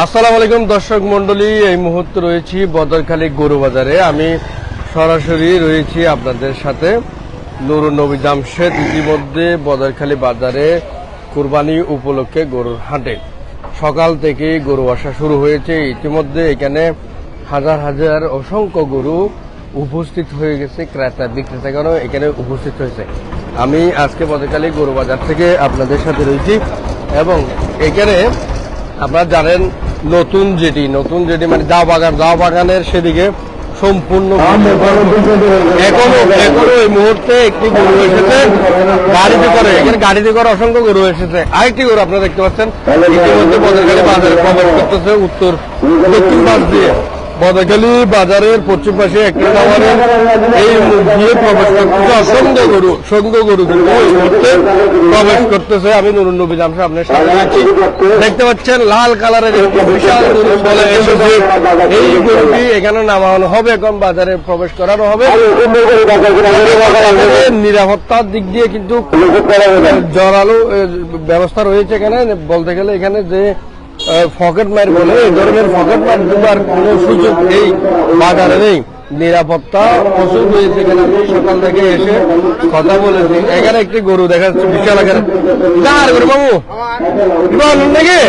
আসসালামু আলাইকুম দর্শক মন্ডলী, এই মুহূর্তে রয়েছি বদরখালী গরু বাজারে। আমি সরাসরি রয়েছি আপনাদের সাথে নুরুন নবী জামশেদ। ইতিমধ্যে বদরখালী বাজারে কুরবানি উপলক্ষে গরুর হাটে সকাল থেকেই গরু আসা শুরু হয়েছে। ইতিমধ্যে এখানে হাজার হাজার অসংখ্য গরু উপস্থিত হয়ে গেছে, ক্রেতা বিক্রেতাগণও এখানে উপস্থিত হয়েছে। আমি আজকে বদরখালী গরু বাজার থেকে আপনাদের সাথে রয়েছি এবং এখানে আপনারা জানেন নতুন যেটি মানে দাও বাগানের সেদিকে সম্পূর্ণ এখনো এই মুহূর্তে একটি গরু এসেছে গাড়িতে করে অসংখ্য গরু এসেছে। আরেকটি গরু আপনারা দেখতে পাচ্ছেন ইতিমধ্যে বদরখালী বাজারে প্রবেশ করতেছে দক্ষিণ পাশ দিয়ে। বদরখালী বাজারের পশ্চিম পাশে একটি টাওয়ারের এই মুখ দিয়ে প্রবেশ করতেছে অসংখ্য গরু কিন্তু এই মুহূর্তে প্রবেশ করতেছে। আমি নুরুন নবী জামশেদ আপনার সামনে আছি। দেখতে পাচ্ছেন লাল কালারের একটি বিশাল গরু চলে এসেছে। এই গরুটি এখানে নামানো হবে, এখন বাজারে প্রবেশ করানো হবে। নিরাপত্তার দিক দিয়ে কিন্তু জোরালো ব্যবস্থা রয়েছে। এখানে বলতে গেলে এখানে যে পকেট মার বলে এই ধরনের পকেট মার ঢুকার কোন সুযোগ এই বাজারে নেই। নিরাপত্তা প্রচুর রয়েছে। এখানে আমি সকাল থেকে এসে কথা বলেছি। এখানে একটি গরু দেখা যাচ্ছে বিশাল আকারে। গরু মামু নাকি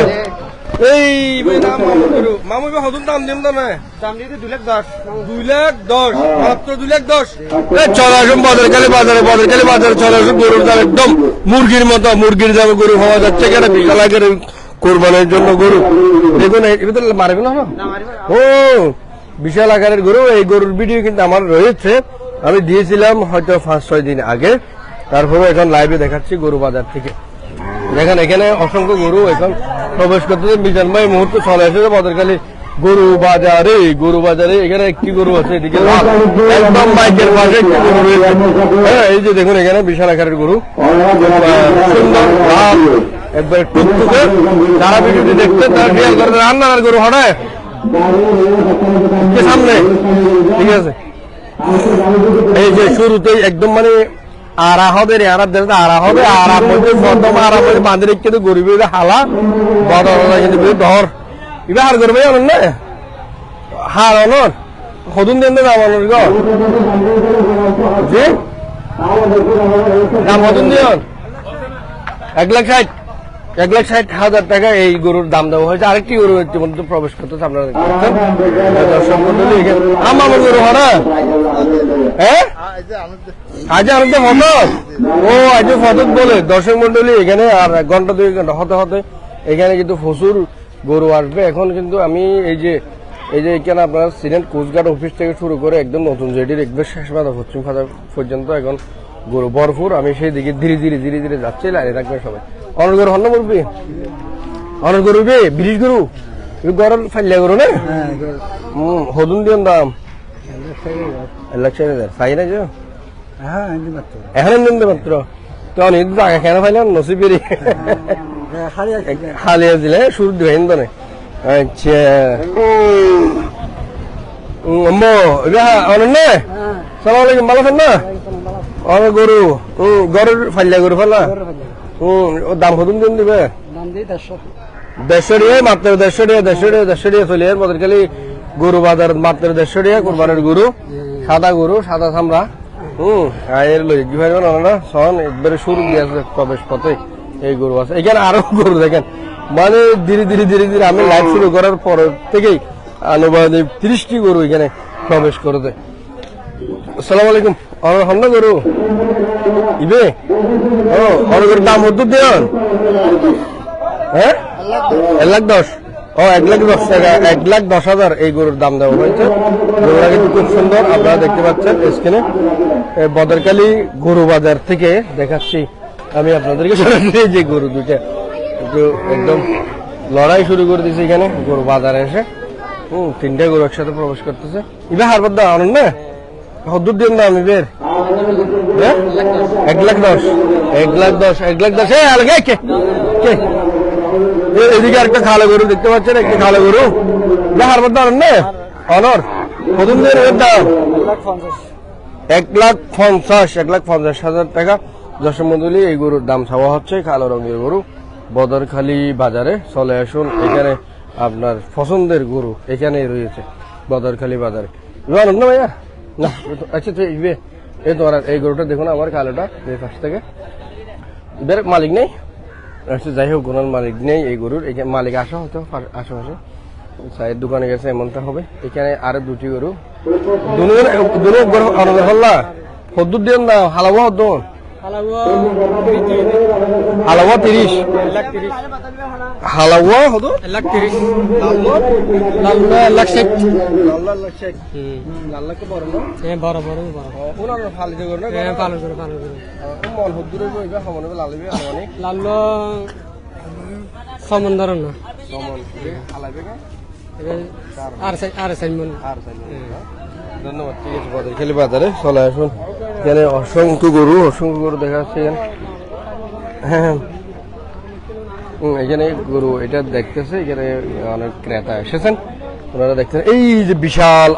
এই মামু হতুন দাম দিম তো না, দাম দিয়ে 2,10,000 মাত্র 2,10,000। চলে আসুন বদরখালী বাজারে চলে আসুন। গরুর দাম একদম মুরগির মতো, মুরগির দামে গরু পাওয়া যাচ্ছে এখানে বিশাল আকারের কোরবানির জন্য গরু। দেখুন এটা মারবে না, ও বিশাল আকারের গরু। এই গরুর ভিডিও কিন্তু আমার রয়েছে, আমি দিয়েছিলাম হয়তো 5-6 দিন আগে। তারপরে এখন লাইভে দেখাচ্ছি গরু বাজার থেকে। দেখেন এখানে অসংখ্য গরু এখন প্রবেশ করতেছে। মিজান ভাই মুহূর্তে চলে এসেছে বদরখালী গরু বাজারে। এখানে একটি গরু আছে, এদিকে একদম বাইকের পাশে একটি গরু রয়েছে। হ্যাঁ, এই যে দেখুন এখানে বিশাল আকারের গরু, সুন্দর লাল একবার টুকটুকে। যারা ভিডিওটি দেখতে তারা খেয়াল করে রান্নার গরু হঠাৎ সামনে, ঠিক আছে। এই যে শুরুতেই একদম মানে আড়া হবে রে, আড়া হবে বাঁধে কিন্তু গরিব হালা বদর কিন্তু ধর ইবা হার করবে অনেক না হার অনর সদুন দেন দাম জি দাম সদুন দিন 1,60,000 টাকা এই গরুর দাম দেওয়া হয়েছে। আরেকটি গরু ইতিমধ্যে প্রবেশ করতেছে, আপনারা দেখতে পাচ্ছেন। দর্শক মন্ডলী আমার গরু হরা হ্যাঁ আজ আনন্দ ফটক ও আজ ফটক বলে। দর্শক মন্ডলী এখানে আর 1 ঘন্টা 2 ঘন্টা হতে এখানে কিন্তু প্রচুর গরু আসবে। এখন কিন্তু আমি এই যে এখানে আপনার সিলেন্ট কোস্টগার্ড অফিস থেকে শুরু করে একদম নতুন জেডির একদম শেষ মাথা পশ্চিম খাতা পর্যন্ত এখন গরু ভরপুর। আমি সেই দিকে ধীরে ধীরে যাচ্ছি, লাইনে থাকবে সবাই। অনেক গরু হন না বলবি, অনেক গরু বে ব্রিজ গরু গরম ফাইলিয়া গরু না হদুন দিন দাম 1,60,000 চাই না যে এখন দিন মাত্র তো অনেক জায়গা কেন ফাইলাম নসিবেরি খালিয়া দিলে শুরু দিবেন তো না। আচ্ছা অনেক না সালাম আলাইকুম, ভালো আছেন না? অনেক গরু গরুর ফাইলিয়া গরু ফেলা দাম কতদিন দিন দিবে? 150 মাত্র 150 চলে বদরখালী গরু বাজার মাত্র 150 কোরবানির গরু, সাদা চামড়া। এর লই কি ভাই না সন একবারে শুরু দিয়েছে প্রবেশ পথে এই গরু আছে। এখানে আরো গরু দেখেন, মানে ধীরে ধীরে আমি লাইভ শুরু করার পর থেকেই আনুমানিক 30টি গরু এখানে প্রবেশ করেছে। আসসালামু আলাইকুম, হন না গরু ইবে ও গরুর দাম কত দেন? হ্যাঁ 1,10,000 ও 1,10,000 টাকা, 1,10,000 এই গরুর দাম দেওয়া হয়েছে। গরুটা কিন্তু খুব সুন্দর, আপনারা দেখতে পাচ্ছেন স্ক্রিনে। বদরখালী গরু বাজার থেকে দেখাচ্ছি আমি আপনাদেরকে যে গরু দুইটা একদম লড়াই শুরু করে দিয়েছে এখানে গরু বাজারে এসে। 3টা গরু একসাথে প্রবেশ করতেছে। ইবে হারবার দাম আনুন না হদুর দিন দাম ইবের 1,10,000 এদিকে একটা খালে গরু দেখতে পাচ্ছেন, একটি খালে গরু হারবার দাম না অনর হদুর দিন দাম 1,50,000 টাকা। দর্শক মন্ডলী এই গরুর দাম চাওয়া হচ্ছে। কালো রঙের গরু বদরখালী বাজারে চলে আসুন। এখানে আপনার পছন্দের গরু এখানেই রয়েছে বদরখালী বাজারে। জানেন না ভাইয়া? না আচ্ছা তো এই তোমার এই গরুটা দেখুন আমার কালোটা এই পাশ থেকে বের মালিক নেই। আচ্ছা যাই হোক গরুর মালিক নেই এই গরুর, এখানে মালিক আসা হতো আশেপাশে চায়ের দোকানে গেছে এমনটা হবে। এখানে আরো দুটি গরু দুনো গরু আলাদা হল্লা হদ্দুর দিয়ে না হালাওয়া হদ্দ হালাওয়া 30 হালাওয়া হতো 1,30,000 লাল্লাকে বড় না বড় বড় বড় ফালিতে গরু না ফালো করে মন হদ্দুরে কইবা সমনে লালিবে অনেক লাল্ল সমন্দর না সমন হালাবে না আর সাইমন ধন্যবাদ। ঠিক আছে বদরখালী বাজারে চলে আসুন, এখানে অসংখ্য গরু দেখা যাচ্ছে এখানে। হ্যাঁ এখানে গরু এটা দেখতেছে, এখানে অনেক ক্রেতা এসেছেন, ওনারা দেখতেছেন। এই যে বিশাল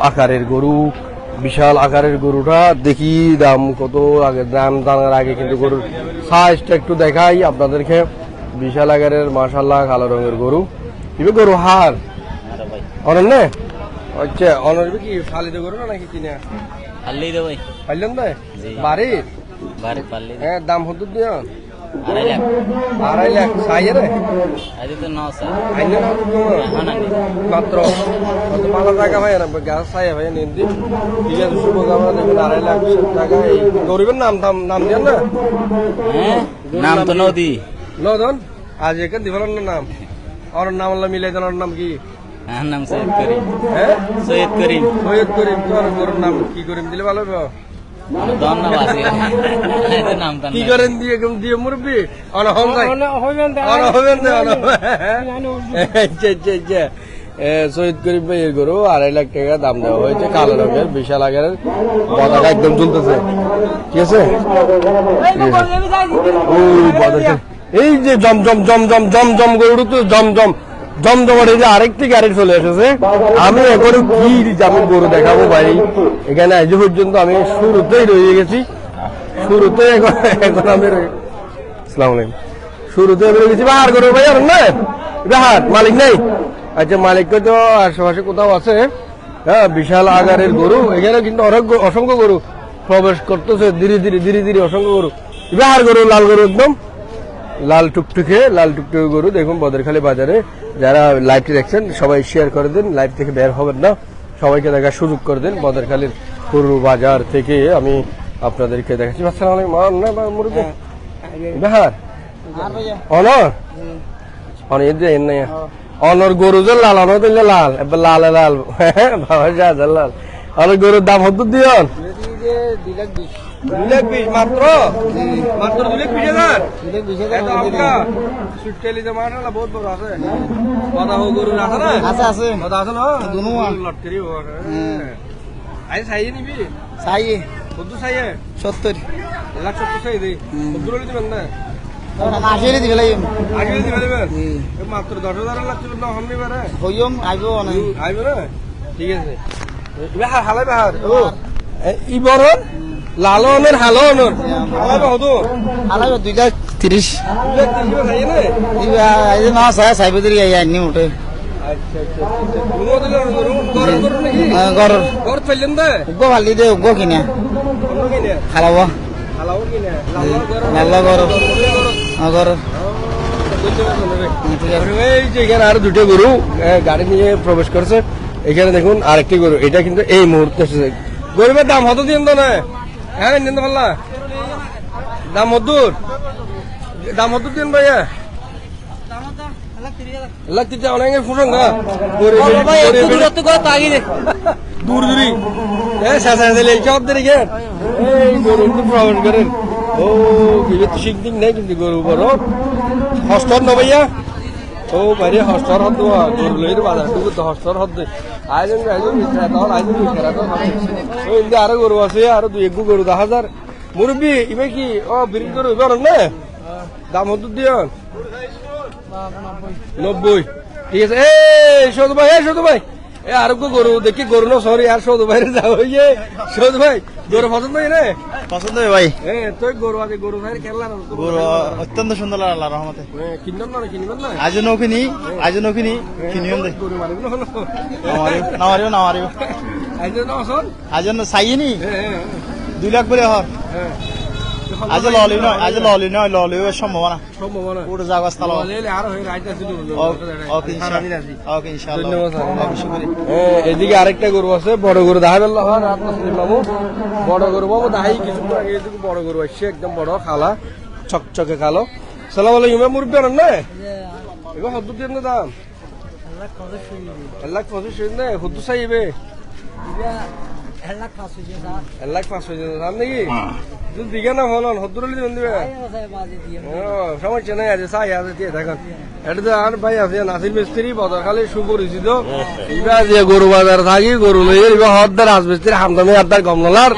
আকারের গরুটা দেখি দাম কত আগে, দাম জানার আগে কিন্তু গরুর সাইজটা একটু দেখাই আপনাদেরকে। বিশাল আকারের মাশাআল্লাহ কালো রঙের গরু, এবার গরু হার অনন্য। আচ্ছা অনর কি ফালিত গরু না নাকি কিনে ফাললেই দে ভাই? ফাললেন দে বাড়ির হ্যাঁ দাম হতো দিও 2.5 লাখ সাইয়ে রে আজ তো 9 স্যার আইনে না মাত্র কত ভালো টাকা ভাই না গাছ সাইয়ে ভাই নিন্দি। ঠিক আছে শুভ কামনা দেখুন 2.5 লাখ টাকা। এই গরিবের নাম দেন না? হ্যাঁ নাম তো নদী নদন আজ এখান দিবেন না নাম আর নাম আল্লাহ মিলাই দেন। নাম কি? নাম সৈয়দ করিম। হ্যাঁ সৈয়দ করিম তোর গরুর নাম কি করিম দিলে ভালো হবে? কি করেন দিয়ে দিয়ে মুরব্বী সৈয়দ করিম ভাই এর গরু 2.5 লাখ টাকা দাম দেওয়া হয়েছে, কালো রঙের বিশাল আকারের, পতাকা একদম ঝুলতেছে। ঠিক আছে এই যে জমজম গরু তো জমজমার এই যে আরেকটি গাড়ি চলে এসেছে। আমি এখন কি আমি গরু দেখাবো ভাই, এখানে আজ পর্যন্ত আমি শুরুতেই রয়ে গেছি, এখন আমি আসসালামু আলাইকুম শুরুতে রয়ে গেছি। বাহার গরু ভাই আর না বাহার মালিক নেই। আচ্ছা মালিককে তো আশেপাশে কোথাও আছে। হ্যাঁ বিশাল আকারের গরু, এখানে কিন্তু অসংখ্য গরু প্রবেশ করতেছে ধীরে ধীরে অসংখ্য গরু। বাহার গরু লাল গরু একদম লাল টুকটুকে গরু দেখুন বদরখালী বাজারে। যারা লাইভটি দেখছেন সবাই শেয়ার করে দেন, লাইভ থেকে বের হবেন না, সবাইকে দেখার সুযোগ করে দেন। বদরখালীর পুরো বাজার থেকে আমি আপনাদেরকে দেখাচ্ছি। আসসালামু আলাইকুম মুরব্বি বেহার অনর গরু যে লাল অনর দিলে লাল এবার লাল বাবা শাহজাহান লাল অনর গরুর দাম হতো দিয়ন 2,20,000 মাত্র 2,20,000 বহুত বড় আছে কথা হোক গরু আছে না আছে না লটকারি আই চাইয়ে নিবি চাইয়ে কত চাইয়ে 70 1,70,000 চাই দে কত দিবেন না আশিরে দিবে লাগবে মাত্র 10,000 লাগছে না হমনি বারে হইম আইবো না ঠিক আছে হালাই বাহার ও ই বড় লালনের হালনের হালাই হতো হালাই 2,30,000 না সায়া সাইবে দিই আইনি উঠে। আচ্ছা গর ফেললেন দে উগো ভালি দে উগো কিনে খালাওয়া কিনে লাল্লা গর এখানে আরো দুটো গরু গাড়ি নিয়ে প্রবেশ করছে। এখানে দেখুন আরেকটি গরু, এটা কিন্তু এই মুহূর্তে গরিবের দাম হতো দিন তো না হ্যাঁ নিতে পারলা দাম হতুর দিন ভাইয়া অনেক ফুসং দূর দূরি সব দিকে প্রবেশ করেন। ও শিখদিক নেই কিন্তু গরু বড় হস্তর ন ভাইয়া ও বাইরে হস্তর হদ গরু লইর বাজারটুকু তো হস্তর হদ আয়োজন আরো গরু আছে আরো 2-1 গরু 10,000 মুরব্বী ইবে কি ও বিক্রি গরু ইবে না দাম হতো দিয়ন 90 ঠিক আছে। এই সৌদ ভাই এ আরো গরু দেখি গরু না সরি আর সৌদ ভাইরে যাও সৌদ ভাই গরু পছন্দ হয় রে পছন্দ হয় ভাই। তুই গরু আছে গরু ভাই খেলা গরু অত্যন্ত সুন্দর আল্লাহ রহমতে। কিনবেন না কিনবেন না আজ নৌকিনি কিনিও দে গরু মারিব না হলো নামারিও আজ না আসল আজ চাইনি 2 লাখ বলে হর আজ ললি নয় সম্ভাবনা সম্ভাবনা পুরো জায়গা স্থল লেলে আর হই রাইট আছে ওকে ইনশাআল্লাহ ধন্যবাদ স্যার। ওকে শুকরিয়া। এদিকে আরেকটা গরু আছে বড় গরু দেখা পেল রাত নাসির বাবু বড় গরু বাবু দাহাই কিছু আগে এদিকে বড় গরু আসছে একদম বড় খালা চকচকে কালো সালাম আলাইকুম মুরব্বী আনেন না এবার হদ্দুর দিয়ে না দাম 1,25,000 না হদ্দু চাইবে 1,05,000 দাম নাকি যদি দিকে না হল হদ্দুর দিবেন দিবে সমস্যা নাই আছে চাই আছে দিয়ে থাকুন এটা তো আর ভাই আছে নাসির মিস্ত্রি বদর খালি সুপরিচিত এবার যে গরু বাজার থাকি গরু লইয়ে এবার হদ্দার রাজমিস্ত্রি হামদামি আদার কমলার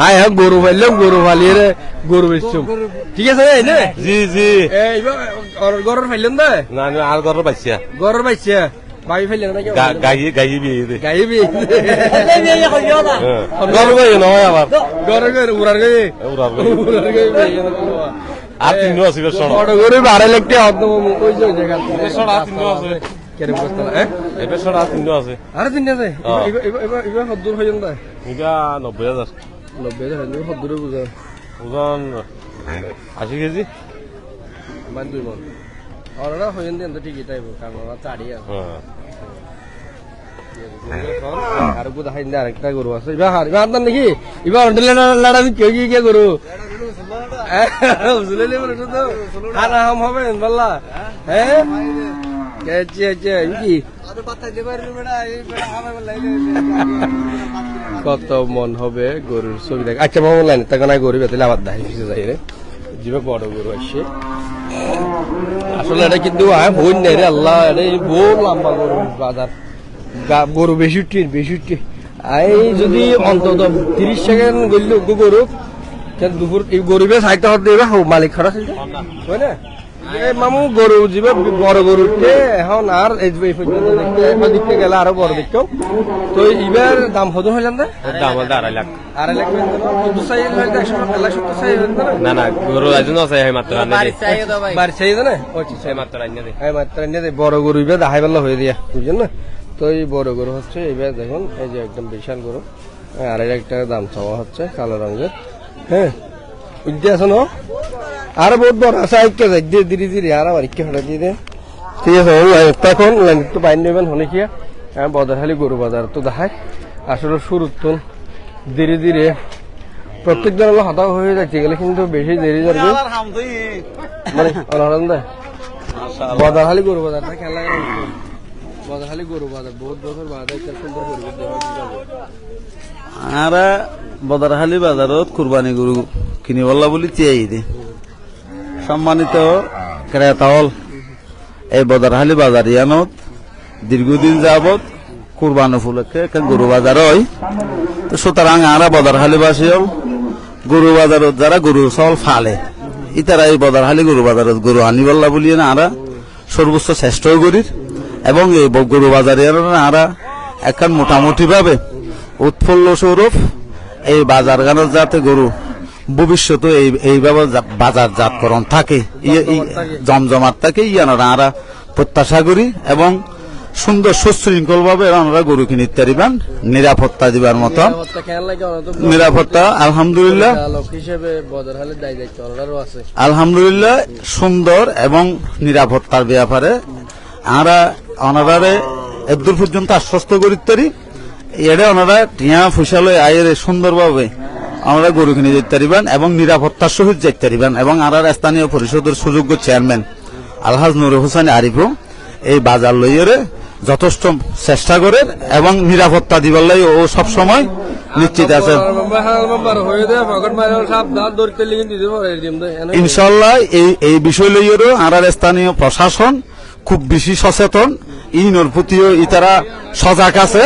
আয় হ্যাঁ গরু ফাইলাম গরু ফালিয়ে গরু বেচছুম ঠিক আছে এই নে জি এইবার গরুর ফাইলেন দে না আর ঘর পাইছে গরুর পাইছে ভাই ফাইলেন না গাই বিয়ে দে গাই বি গরু গাই নয় আবার গরুর গাই উড়ার গাই উড়ার গাই আর 3 আছে বেশ বড় গরু 12 লাখ টাকা হদ্দ ওই যে জায়গা বেশড় আর 3 আছে কেরে বস্তা হ্যাঁ বেশড় আর 3 আছে আর দিন আছে এবার হদ্দুর হয়ে যান এটা 90,000 90,000 হদ্দুরে বুঝা ওজন 80 কেজি মান 2 মন ওরা হয়ে যান তো ঠিকই তাইব কারণ ওরা চাড়ি আছে আর গো দেখাই না আরেকটা গরু আছে এবার আপনার নাকি এবার লাড়া কেউ কি গরু বুঝলে তো খানা হাম হবে বললা হ্যাঁ কি কত মন হবে গরুর ছবি দেখ আচ্ছা মামা লাইন তখন গরু বেতলে আবার দাঁড়িয়ে পিছিয়ে যাই রে জীবে বড় গরু আসছে আসলে এটা কিন্তু হইন নাই রে আল্লাহ এটা বহু লম্বা গরু বাজার গরু বেশি এই যদি অন্তত 30 সেকেন্ড গেল গরু দুপুর এই গরিবে সাইতে হতে দেবে মালিক খরচ হয় না মামু গরু যাবে বড় গরুতে এখন আর এই পর্যন্ত দেখতে গেলে আরো বড় দেখতেও তো এবার দাম কত হইলেন দাম 2.5 লাখ 2.5 লাখ কিন্তু চাই হয়তো 1,70,000 চাই না গরু আইজ না চাই মাত্র বাড়ি চাই না চাই মাত্র আইনা দে মাত্র বড় গরু এবার দেখাই পারলে হয়ে দিয়া বুঝছেন না তো এই বড় গরু হচ্ছে এবার দেখুন এই যে একদম বিশাল গরু 2.5 লাখ টাকা দাম চাওয়া হচ্ছে কালো রঙের হ্যাঁ বুঝতে আছে না আর বহুত বড় আছে আইকে যাই দিয়ে ধীরে আর আমার ইকে হঠাৎ দিয়ে ঠিক আছে তখন একটু বাইন নেবেন হলে কি বদরহালি গরু বাজার তো দেখায় আসলে শুরুর তো ধীরে প্রত্যেক জন হতাশ হয়ে যাচ্ছে গেলে কিন্তু বেশি দেরি যাবে মানে অনারাম দেয় বদরহালি গরু বাজারটা খেলা বদরহালি গরু বাজার বহুত বছর বাজার একটা সুন্দর পরিবেশ আর বদরহালি বাজারত কুরবানি গরু কিনি বললা বলি চেয়ে দে সম্মানিত ক্রেতা হল এই বদরহালি বাজার ইয়ানত দীর্ঘদিন যাবত কুরবানি উপলক্ষে গরু বাজার হয় তো সুতরাং আরা বদরহালি বাসী হল গরু বাজারত যারা গরু চল ফালে ইতারা এই বদরহালি গরু বাজারত গরু আনি বললা বলিয়ে না আরা সর্বোচ্চ চেষ্টা করির এবং এই গরু বাজারে আরা এখন মোটামুটি ভাবে উৎফুল্ল স্বরূপ এই বাজার গানের যাতে গরু ভবিষ্যতে এইভাবে বাজারজাতকরণ থাকে জমজমাট থাকে ইয়ানোরা আরা প্রত্যাশা করি এবং সুন্দর সুশৃঙ্খল ভাবে আমরা গরু কিনিতে পারিবেন নিরাপত্তা দিবার মতো নিরাপত্তা আলহামদুলিল্লাহ আলহামদুলিল্লাহ সুন্দর এবং নিরাপত্তার ব্যাপারে আমরা অনারারে এদূর পর্যন্ত আশ্বস্ত করিতে পারি এড়ে ওনারা টিয়া ফুসালে আয়ের সুন্দরভাবে আমরা গরু কিনে যেতে পারিবেন এবং নিরাপত্তার সহিত যেতে পারিবেন এবং আর স্থানীয় পরিষদের সুযোগ্য চেয়ারম্যান আলহাজ নুর হোসেন আরিফও এই বাজার লইয়েরে যথেষ্ট চেষ্টা করে এবং নিরাপত্তা দিবার লাই ও সব সময় নিশ্চিত আছে ইনশাল্লাহ এই বিষয় লইয়েরও আর স্থানীয় প্রশাসন খুব বেশি সচেতন ইনর প্রতিও ইতারা সজাগ আছে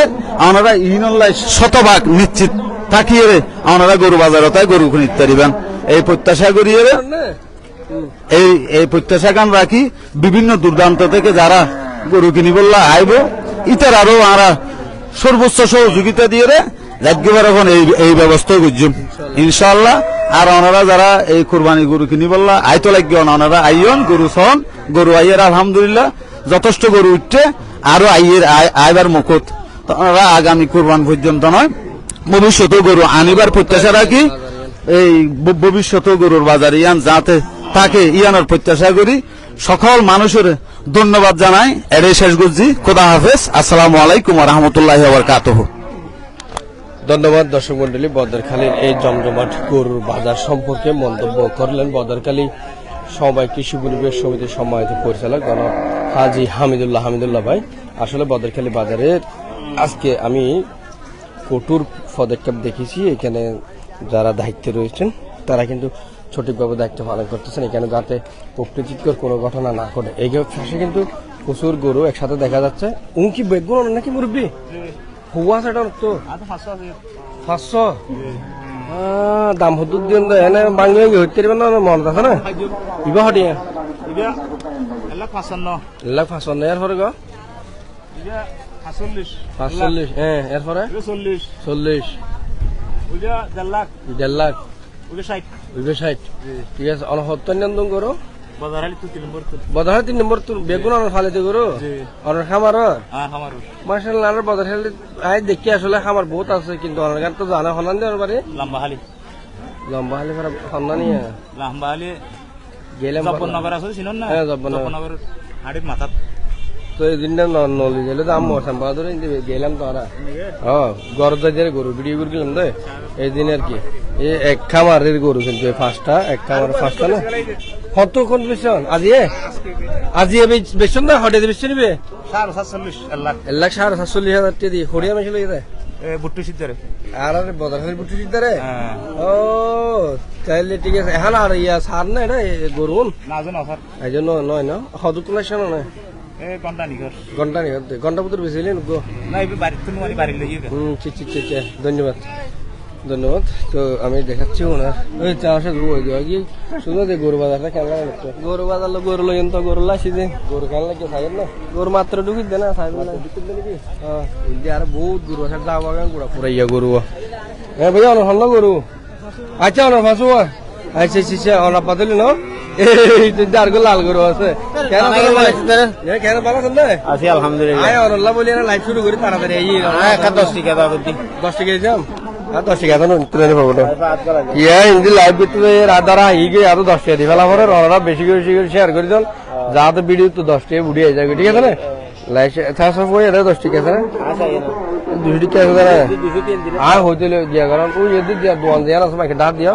আমরা ইনল্লাই শতভাগ নিশ্চিত থাকিয়ে আমরা গরু বাজারতে গরু কিনতে পারিবেন এই প্রত্যাশা করিয়ে এই প্রত্যাশা গান রাখি বিভিন্ন দুর্দান্ত থেকে যারা গরু কিনিবল্লা আইব ইতার আরো আমরা সর্বোচ্চ সহযোগিতা দিয়ে রাজ্যবার এখন এই ব্যবস্থা করছুম ইনশাল্লাহ। আর ওনারা যারা এই কুরবানি গরু কিনি বললা আইতো লাগবে ওনারা আইয়ন গরু সন গরু আইয়ের আলহামদুলিল্লাহ যথেষ্ট গরু উঠছে আরো আইবার মুখত ওনারা আগামী কুরবান পর্যন্ত নয় ভবিষ্যতে গরু আনিবার প্রত্যাশা রাখি। এই ভবিষ্যতে গরুর বাজার ইয়ান যাতে তাকে ইয়ানোর প্রত্যাশা করি। সকল মানুষের ধন্যবাদ জানাই। এটাই শেষ করছি। খোদা হাফেজ। আসসালামু আলাইকুম ওয়া রাহমাতুল্লাহি ওয়া বারাকাতুহু। ধন্যবাদ দর্শক মন্ডলী। বদরখালীর এই জমজমাট গরুর বাজার সম্পর্কে মন্তব্য করলেন বদরখালী সমবায় কৃষি পরিবেশ সমিতির সম্মানিত পরিচালক জনাব হাজী হামিদুল্লাহ ভাই। আসলে বদরখালী বাজারে আজকে আমি কঠোর পদক্ষেপ দেখেছি। এখানে যারা দায়িত্বে রয়েছেন তারা কিন্তু সঠিকভাবে দায়িত্ব পালন করতেছেন, এখানে যাতে অপ্রীতিকর কোনো ঘটনা না ঘটে। এই পাশে কিন্তু প্রচুর গরু একসাথে দেখা যাচ্ছে। উনকি বেগুন নাকি মুরব্বী হুয়া সেটা তো 500 দাম হতো দিন এনে বাংলা হইতে না মনত আছে না ইবা হটিয়া 1,55,000 এরপরে গো 45 এরপরে 40 1.5 লাখ 60 ঠিক আছে। অনসত্তর নিয়ন্ত্রণ করো বদর 3 নম্বর তুল বেগুন অনেক ফালিতে করো অনেক খামার মার্শাল্লাহ। বদর আই দেখি আসলে খামার বহুত আছে, কিন্তু অনেক তো জানা হলান দেওয়ার পারে লম্বা হালি সন্ধানী গেলাম জব্বনগর হাড়ির মাথা তো এই দিনটা নলি গেলে দাম মরসাম বাহাদুর গেলাম তো ওরা গরু গরু ভিডিও করে গেলাম দে এই দিন আর কি। এই এক খামারের গরু কিন্তু পাঁচটা এক খামারের পাঁচটা না কত কোন বেশন আজি বেশন না হটে বেশি নিবে 1,47,000 টাকা দিয়ে হরিয়া মেশে লই যায় বুট্টু সিদ্ধারে আর বদরখালীর বুট্টু সিদ্ধারে ও তাইলে ঠিক আছে। এখন আর ইয়া সার না এটা গরু এই জন্য নয় না হদুক লাগছে না ঘন্টা পুতুর বেশি ধন্যবাদ। তো আমি দেখাচ্ছি ওনার ওই চাষে শুধু গরু বাজারটা কেমন লাগতো গরু বাজার গরু লইন তো গরু লাসি যে গরু কেন লাগে সাইড না গরু মাত্র ঢুকি দে না সাইড নাকি আর বহুত গরু আছে যা বাগান গুড়া পুরাইয়া গরু হ্যাঁ ভাইয়া অনেক ভালো গরু আচ্ছা অনেক ভাসু আচ্ছা অনেক পাতলি না আর লাল গরু আছে কেন ভালো আছি আলহামদুলিল্লাহ বলি লাইভ শুরু করি তাড়াতাড়ি 10 টাকা যাম 10 টাকা লাইভ ভিতরে রাধারা হিগে আরো 10 টাকা দি ফেলা পরে ওরা বেশি করে শেয়ার করে দেন যাতে ভিডিও তো 10 টাকা বুড়িয়ে যাবে ঠিক আছে না লাইভ 10 টাকা আছে না 200 টাকা আর হইতে দিয়া কারণ ওই যদি দিয়া দোয়ান দিয়া আছে মাকে ডাক দিয়া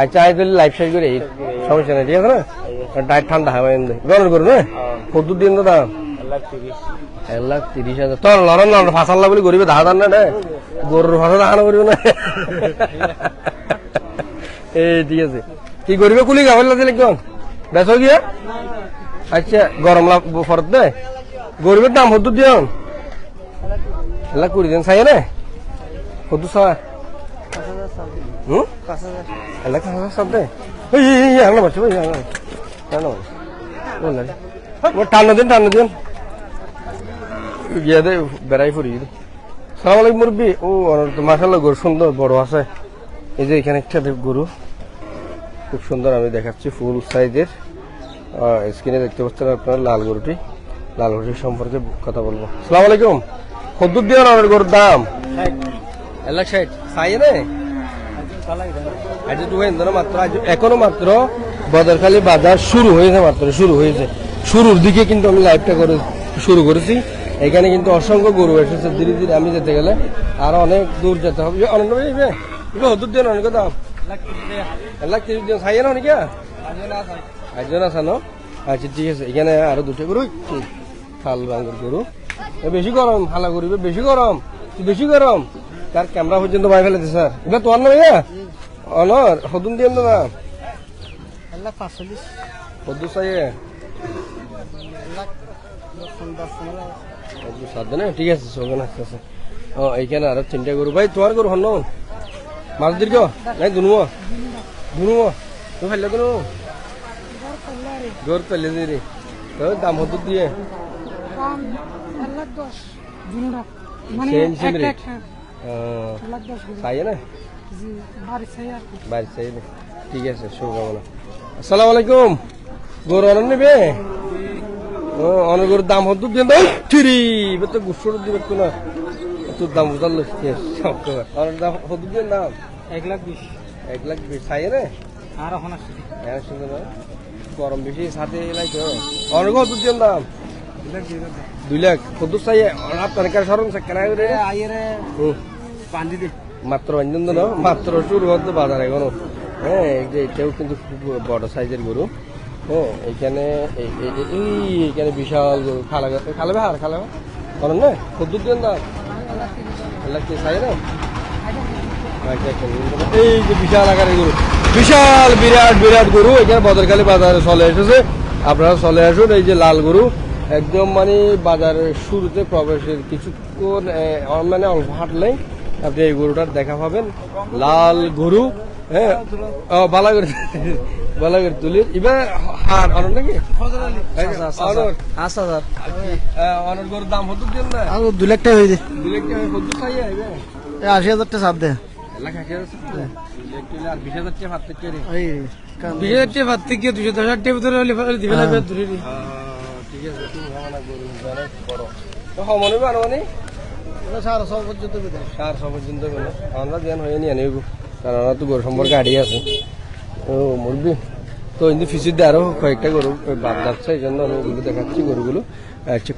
আচ্ছা আই দিলে লাইভ শেয়ার করে সমস্যা নেই ঠিক আছে না ডাইট ঠান্ডা হবে গরম করো না কত দিন তো দাম 1,30,000 তোর লড়ন ফাঁসাল্লা বলে গরিবে ধার না রে গরুর ফাঁসা হানো করিব না এই ঠিক আছে কি গরিবে কুলি গাবল দিলে কোন বেচো গিয়া আচ্ছা গরম লাভ ফরত দে গরিবের দাম হতো দিও 1,20,000 দিন চাই না হতো চা 1,05,000 সব দে আনলো বাচ্চা ভাই টানো দিন গিয়ে দে বেড়াই ফুরি সালাম আলাইকুম মুরব্বী ও মাশাআল্লাহ গরু সুন্দর বড় আছে। এই যে এখানে একটা গরু খুব সুন্দর আমি দেখাচ্ছি ফুল সাইজের স্ক্রিনে দেখতে পাচ্ছেন আপনারা লাল গরুটির সম্পর্কে কথা বলবো। সালাম আলাইকুম কদ্দুর দিয়ে অনেক গরুর দাম 1,60,000 চাই না এখনো মাত্র বদরখালী বাজার শুরু হয়েছে শুরুর দিকে কিন্তু আমি লাইভটা শুরু করেছি। এখানে কিন্তু অসংখ্য গরু এসেছে ধীরে ধীরে আমি যেতে গেলে আরো অনেক দূর যেতে হবে অনেক হদুর দিন অনেক দাম 1,30,000 দিন চাই না অনেক একজন আছে না আচ্ছা ঠিক আছে। এখানে আরো দুটো গরু খাল বাঙ্গুর গরু বেশি গরম হালা গরু বেশি গরম তার ক্যামেরা পর্যন্ত বাই ফেলেছে স্যার এবার তোমার না ভাইয়া অনর হদুন দিয়ে না 1,45,000 হদু চাই ঠিক আছে চলবেন আস্তে আস্তে এইখানে আরো 3টা গরু ভাই তোমার গরু হন মাছ দীর্ঘ নাই দুনুয়া তুমি ফেললে কোনো গরু ফেললে দিদি দাম হতো দিয়ে চাই না বাড়ি চাই না ঠিক আছে শুভকামনা আসসালামু আলাইকুম গরু অনেক নেবে অনেক গরুর দাম হতো দিয়ে দাও ঠিরি এবার তো গুসর দিবে তো না তোর দাম বুঝাল অনেক দাম হতো দিয়ে দাম 1,20,000 1,20,000 চাই না আর এখন আসছে হ্যাঁ শুনতে না গরম বেশি সাথে এলাই তো অনেক হতো দিয়ে দাম 2 লাখ কত চাই আপনার কাছে সরম কেনা করে আইরে পান্দি দে মাত্র অঞ্জন না মাত্র শুরু হতে বাজার এখনো হ্যাঁ এই যে এটাও কিন্তু খুব বড় সাইজের গরু হ্যাঁ এইখানে এইখানে বিশাল গরু খালে ভার করেন না কত দিন দাম কি চাই না এই যে বিশাল আকারের গরু বিশাল বিরাট বিরাট গরু এখানে বদরকালী বাজারে চলে এসেছে আপনারা চলে আসুন এই যে লাল গরু একদম মানে বাজারের শুরুতে প্রবেশের কিছুক্ষণ মানে অল্প হাঁটলেই আপনি এই গরুটার দেখা পাবেন লাল গরু হ্যাঁ বালাগের তুলির এবার হার অনর নাকি অনর গরুর দাম হতো দিন না 2 লাখ টাকা হয়ে যায় 2 লাখ টাকা কত চাই 80,000 টাকা চাপ দে 1,80,000 আর 20,000 টাকা ভাত থেকে 20,000 টাকা ভাত থেকে 210,000 টাকা ভিতরে হলে দিবে লাগবে ধরে ঠিক আছে তুমি ভাবনা গরু অনেক বড় তো মনে মানে 400 পর্যন্ত বিদায় 400 পর্যন্ত গেলে আমরা জ্ঞান হয়ে নিয়ে নেব কারণ আমরা তো গরু সম্পর্কে আইডিয়া আছে ও মুরবি তো কিন্তু ফিসির দিয়ে আরো কয়েকটা গরু বাদ যাচ্ছে এই জন্য আমি ওগুলো দেখাচ্ছি গরুগুলো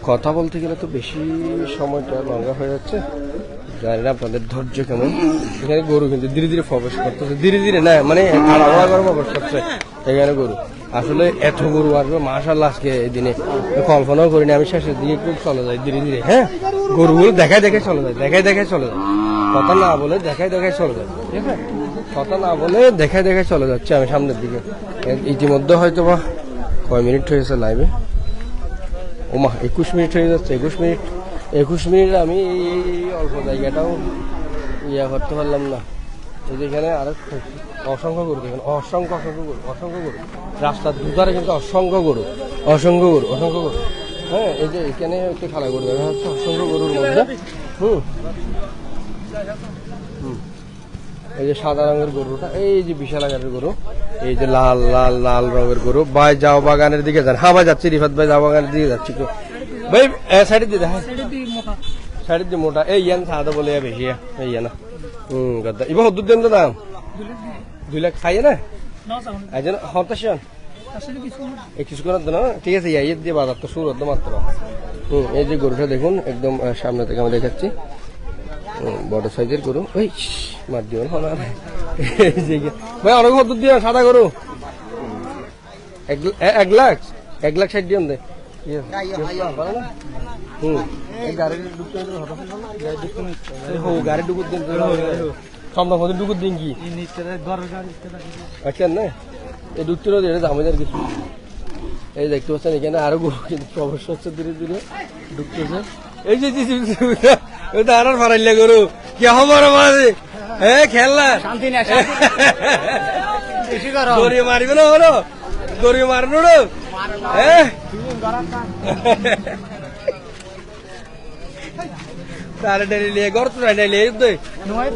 কথা বলতে গেলে তো বেশি সময়টা লঙ্গা হয়ে যাচ্ছে জানি না আপনাদের ধৈর্য কেমন এখানে গরু কিন্তু ধীরে ধীরে প্রবেশ করতেছে ধীরে ধীরে না মানে আলাদা করে প্রবেশ করছে এখানে গরু আসলে এত গরু আসবে মাশাআল্লাহ আজকে এই দিনে কল্পনাও করিনি আমি শেষের দিকে একটু চলে যাই ধীরে ধীরে হ্যাঁ গরুগুলো দেখায় চলে যায় দেখায় চলে যায় কথা না বলে দেখায় চলে যায় ঠিক আছে কথা না বলে দেখায় চলে যাচ্ছে আমি সামনের দিকে ইতিমধ্যে হয়তো বা কয় মিনিট হয়েছে লাইভে ওমা 21 মিনিট হয়ে যাচ্ছে 21 মিনিট আমি এই অল্প জায়গাটাও করতে পারলাম না এই যেখানে আরো অসংখ্য গরু দেখেন অসংখ্য গরু রাস্তার দুধারে কিন্তু অসংখ্য গরু হ্যাঁ এই যে এখানে একটু খালা গরু দেখা যাচ্ছে অসংখ্য গরুর মধ্যে এই যে সাদা রঙের গরুটা এই যে বিশাল আকারের গরু এই যে লাল রঙের গরু ভাই যাও বাগানের দিকে যান হ্যাঁ ভাই যাচ্ছি রিফাত ভাই যাও বাগানের দিকে যাচ্ছি তো ভাই সাইডের দিকে দেখা সাইডের দিয়ে মোটা এই ইয়ান সাদা বলে বেশি এই না গদ্দা এবার হদ্দুর দেন তো দাম 2 লাখ খাইয়ে না একজন হতাশন কিছু করার না ঠিক আছে ইয়ে দিয়ে বাজার তো শুরু হতো মাত্র এই যে গরুটা দেখুন একদম সামনে থেকে আমি দেখাচ্ছি বড় সাইজের গরু ওই মার দিও না ভাই অনেক হদ্দুর দিয়ে সাদা গরু 1 লাখ 60 দিন দে গাড়ি ডুকুর দিন সম্ভব ডুকুর দিন কি আচ্ছা না এই ডুকটিরও আমাদের কিছু এই দেখতে পাচ্ছেন এখানে আরো গরু কিন্তু প্রবেশ হচ্ছে ধীরে ধীরে ঢুকতেছে এই যে আর ফারাইলে গরু কি হবার মাঝে হ্যাঁ খেলনা গরিয়ে মারিবে না হলো গরিয়ে মারনো হ্যাঁ তারে ডাইলে গর তো ডাইলে দে নয়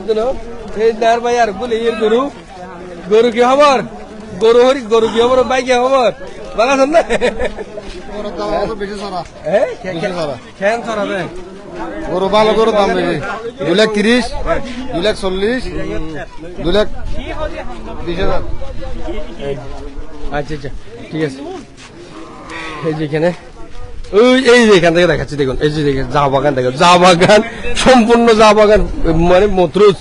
দে না এই দার ভাই আর বলে এর গরু কি খবর গরু কি খবর ভাই কি খবর ভালো আছেন না খেন ছড়াবে গরু ভালো গরু দাম বেশি 2,30,000 2,40,000 2,20,000 আচ্ছা ঠিক আছে এই যেখানে এই যে এখান থেকে দেখাচ্ছি দেখুন এই যে চা বাগান দেখুন চা বাগান সম্পূর্ণ চা বাগান মানে মতরুজ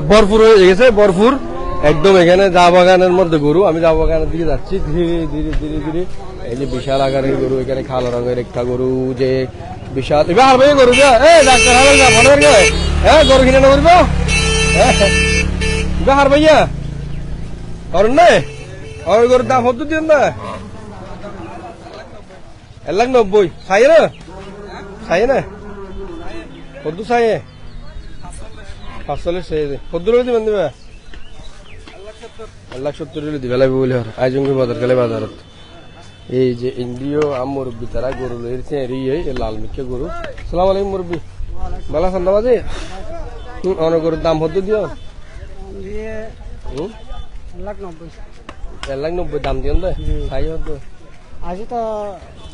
ভরপুর হয়ে গেছে ভরপুর একদম এখানে চা বাগানের মধ্যে গরু আমি চা বাগানের দিকে যাচ্ছি ধীরে ধীরে এই যে বিশাল আকারের গরু এখানে কালো রঙের একটা গরু যে বিশাল এবার আর ভাই গরু যা ডাক্তার হাল যা মনে হয় হ্যাঁ গরু কিনে নেব এবার ভাইয়া অরুণ না আর গরুর দাম হতো দিন না 1,90,000 চাই না কত চাই 540 চাই কত দিবেন দিবা 1,70,000 দিবা লাগবে বলে আইজঙ্গি বাজারত এই যে ইন্ডিয় মুরব্বী তারা গরু লইছে লাল মিকে গরু সালাম আলাইকুম মুরব্বী ভালো আছেন না বাজি? অনেক গরুর দাম হতো দিও। 1,90,000 দাম দিও না? খাই হতো আজি তো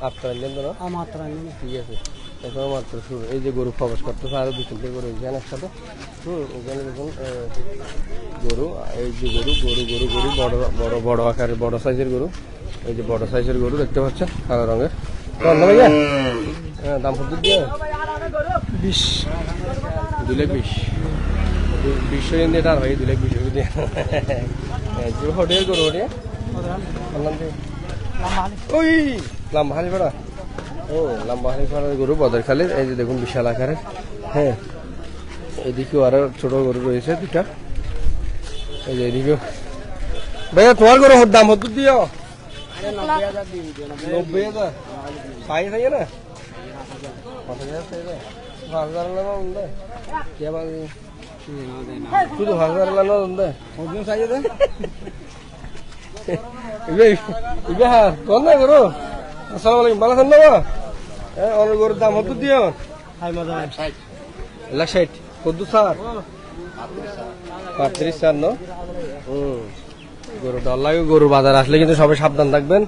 আপনার না? মাত্র ঠিক আছে, এখন মাত্র শুরু। এই যে গরু প্রবেশ করতেছে, আরো 2-3টে গরু এখানে একসাথে। ওখানে দেখুন গরু, এই যে গরু গরু গরু গরু বড় বড় বড় আকারের বড় সাইজের গরু। এই যে বড় সাইজের গরু দেখতে পাচ্ছেন, কালো রঙের। না ভাইয়া, হ্যাঁ দাম কত দিয়ে? 20 2,20,000 2,000 এটা ভাই 2,20,000 দিয়ে যে হোটেল গরু ওটা ওই লাম্বা হালি পাড়া। ও লাম্বা হালি পাড়ার গরু বদরখালীর। এই যে দেখুন বিশাল আকারের। হ্যাঁ, এদিকেও আরো ছোট গরু রয়েছে 2টা। এই যে এদিকেও। ভাইয়া তোমার গরু দাম হতো দিও? 90,000 পাই থাকে না? 5,000 চাইবে? 5,000 লাগা ఉంది শুধু 5,000 লাগা ఉంది ওজন চাইয়ে দে ইবে হ্যাঁ কোন না গরু। আসসালামু আলাইকুম, ভালো আছেন না? হ্যাঁ, অনেক গরুর দাম হতো দিও? 1,60,000 কত স্যার? 35,000 না? গরু ডর লাগে। গরুর বাজার আসলে কিন্তু সবাই সাবধান থাকবেন।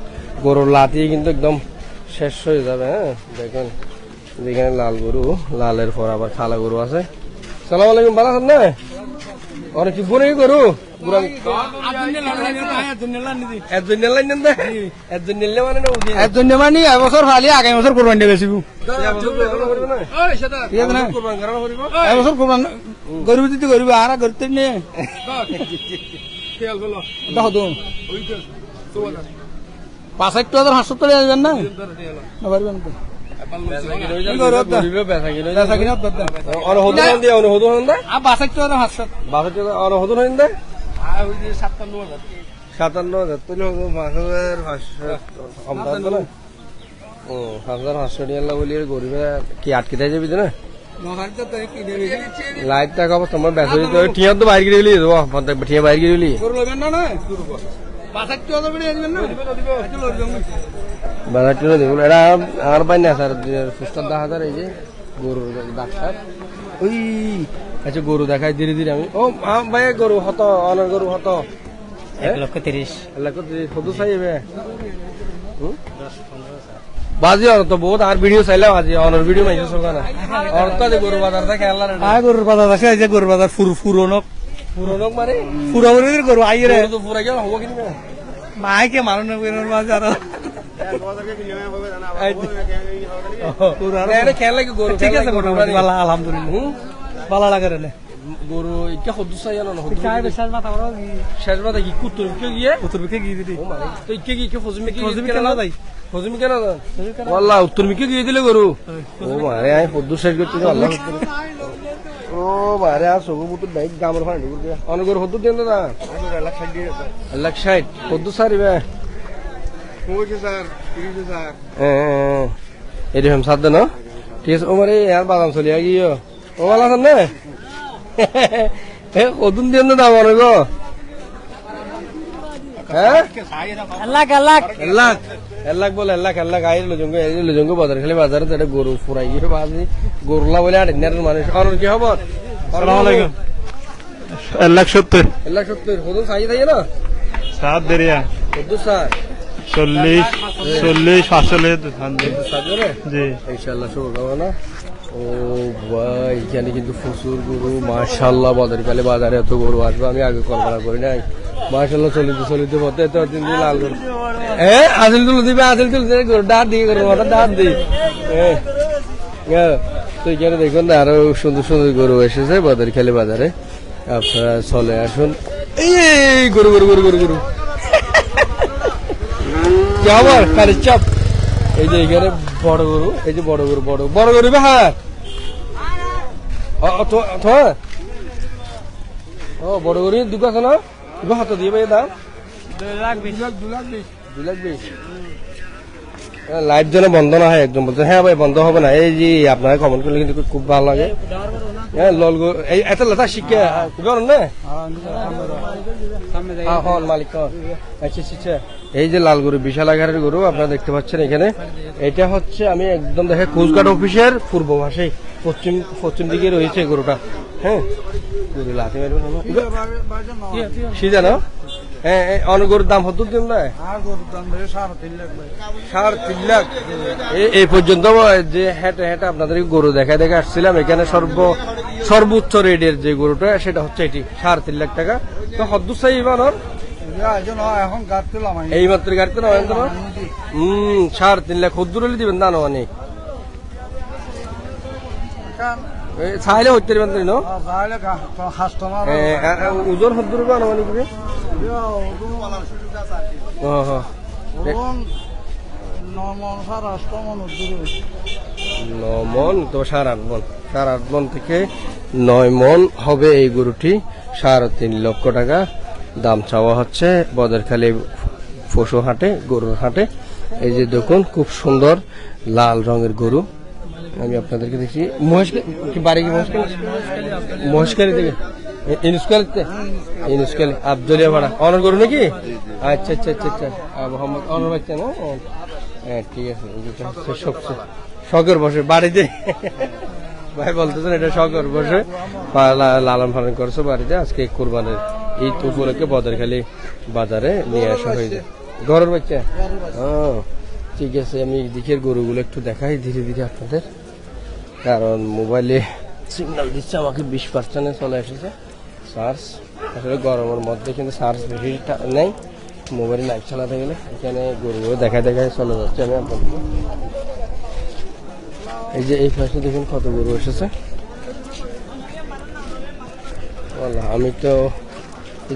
গরুর লাতি কিন্তু একদম শেষ হয়ে যাবে। হ্যাঁ দেখেন যেখানে লাল গরু, লালের পর আবার কালা গরু আছে। সালাম আলাইকুম, ভালো আছেন না? অনেক কি বড় গরু একজন মানে এবছর খালি আগামী বছর কোরবানি দিয়ে বেশি এবছর কোরবান গরিব দিতে গরিব আর গরিব নিয়ে দেখো 5,500 টাকা আসবেন না পারবেন তো গরিবে কি আটকে দেয় যাবি না লাইট টাকা তোমার বেসা ঠিয়া তো বাইরে গেলি ঠিয়া বাইরে গেলি বাজারটিও দেখুন। এটা আমার পাই না স্যার, সুস্টার 10,000। এই যে গরুর ডাক্তার ওই আচ্ছা গরু দেখাই ধীরে ধীরে আমি। ও ভাই গরু হত অনার গরু হত 1,30,000 1,30,000 কত চাইবে? বাজি অন তো বহুত আর ভিডিও চাইলাম আজি অনার ভিডিও মাইছে সকা না অর্থ যে গরু বাজার থেকে আল্লাহ গরুর বাজার আছে এই যে গরুর বাজার পুরনক মানে পুরাপুরির গরু আই রে তো পুরা গেল হবো কিনবে মাইকে মারুন বাজার খেয়াল লাগে গরু ঠিক আছে মোটামুটি ভালো আলহামদুলিল্লাহ ভালো লাগে রে গরু ইকা হদ্দু চাই জানো না শেষ শেষ বাদে কি কুত্তর গিয়ে উত্তর বিকে গিয়ে দিদি তো ইকে কি ফজমি কি কেন যাই ফজমি কেন ওয়াল্লাহ উত্তর মিকে গিয়ে দিলে গরু ও মারে আই হদ্দু শেষ করতে আল্লাহ ও মারে আর সবু বুতুর বাইক গামর ফান্ডি অনেক গরু হদ্দু দেন না 1,60,000 হদ্দু সারিবে এরকম সাধ্য না ঠিক আছে। ও মারে আর বাদাম চলিয়া গিয়ে ও ভালো আছেন না? কদুন দিয়ে দাম অনেক হ্যাঁ 1,00,000 বলে 1,00,000 আই লজঙ্গ বাজার খালি বাজারে তো গরু ফুরাই গিয়ে বাজি গরুলা বলে আটের মানুষ কারণ কি খবর? 1,70,000 1,70,000 কদুন চাই থাকে না 7 দেরিয়া কদু স্যার 40 45 জি ইনশাআল্লাহ শুভকামনা। ও ভাই এখানে কিন্তু প্রচুর গরু মাশাআল্লাহ বদরকালে বাজারে এত গরু আসবে আমি আগে কল্পনা করি নাই। মাশাআল্লাহ চলিতে পথে এত দিন লাল গরু আসল তুলে দিবে গরু ডাক দিয়ে গরু ডাক দিই তো এখানে দেখুন আরো সুন্দর সুন্দর গরু এসেছে বদরখালী বাজারে। আপনারা চলে আসুন। এই গরু গরু গরু গরু গরু আবার কারে চাপ। এই যে এখানে বড় গরু, এই যে বড় গরু বড় গরু হ্যাঁ ও বড় গরু দুটো আছে না হাত দিয়ে ভাই দাম 2,20,000 লাইট যেন বন্ধ না হয় একদম বলছে হ্যাঁ ভাই বন্ধ হবে না। এই যে আপনারা কমেন্ট করলে কিন্তু খুব ভালো লাগে। হ্যাঁ লল এই এত লতা শিখে খুব না হল মালিক আচ্ছা এই যে লাল গরু বিশাল আকারের গরু আপনারা দেখতে পাচ্ছেন এখানে, এটা হচ্ছে আমি একদম দেখে কোস্টগার্ড অফিসের পূর্ব পাশে পশ্চিম দিকে রয়েছে গরুটা। হ্যাঁ গরু লাথি মারবে না সিজা না। হ্যাঁ অনেক গরুর দাম কত দিন না আর গরুর দাম বেশি 3.5 লাখ ভাই। 3.5 লাখ। এই পর্যন্ত যে হেঁটে হেঁটে আপনাদের গরু দেখায় দেখে আসছিলাম, এখানে সর্বোচ্চ রেটের যে গরুটা সেটা হচ্ছে এটি 3.5 লাখ টাকা। তো হদ্দুর চাই এবার এখন গাছ তুলাম এই মাত্র গাড়িতে না 3.5 লাখ হদ্দুর হলে দিবেন না মানে চাইলে হইতে পারবেন না ওজন হদ্দুর মানে কি মন তো 8.5 মন থেকে 9 মন হবে এই গরুটি। 3.5 লক্ষ টাকা দাম চাওয়া হচ্ছে বদরখালী পশু হাটে, গরুর হাটে। এই যে দেখুন খুব সুন্দর লাল রঙের গরু আমি আপনাদেরকে দেখছি। বাড়ি কি মহেশখালী থেকে ইনুসকালি আবদুলিয়া ভাড়া অনর গরু নাকি? আচ্ছা আচ্ছা আচ্ছা আচ্ছা মোহাম্মদ অনর বাচ্চা না? হ্যাঁ ঠিক আছে। সবচেয়ে শখের বসে বাড়িতে ভাই বলতেছেন এটা শখের বসে লালন পালন করছে বাড়িতে। আজকে কোরবানের ঈদ উপলক্ষে বদরখালী বাজারে নিয়ে আসা হয়েছে। ঘরের বাচ্চা? হ্যাঁ ঠিক আছে। আমি দিকের গরুগুলো একটু দেখাই ধীরে ধীরে আপনাদের, কারণ মোবাইলে সিগন্যাল দিচ্ছে আমাকে 20% চলে এসেছে চার্জ। আসলে গরমের মধ্যে কিন্তু চার্জ বেশি নেই মোবাইলে লাইভ চালাতে গেলে। এখানে গরুগুলো দেখায় চলে যাচ্ছে আমি আপনাদের। এই যে এই পাশে দেখুন কত গরু এসেছে। আমি তো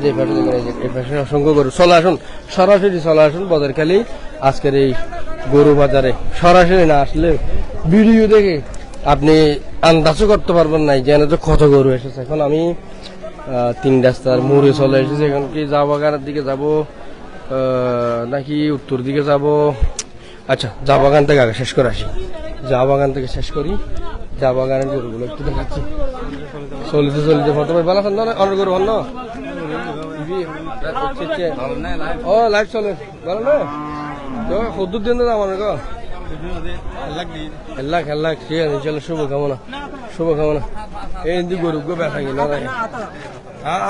এই পাশে দেখুন, এই পাশে অসংখ্য গরু। চলে আসুন সরাসরি চলে আসুন বদরখালী আজকের এই গরু বাজারে। সরাসরি না আসলে ভিডিও দেখে আপনি আন্দাজও করতে পারবেন না যেন তো কত গরু এসেছে। এখন আমি 3 রাস্তার মোড়ে চলে এসেছি। এখন কি চা বাগানের দিকে যাব নাকি উত্তর দিকে যাব? আচ্ছা চা বাগান থেকে আগে শেষ করে আসি। চা বাগান থেকে শেষ করি, চা বাগানের গরুগুলো একটু দেখাচ্ছি। চলিতে ফটো ভাই ভালো আছেন না? অনেক গরু ভালো ও লাইভ চলে ভালো না? তো সদ্দুর দিন দাম অনেক খেলা ঠিক আছে। চলো শুভকামনা। এই গরু গো ব্যথা কিনা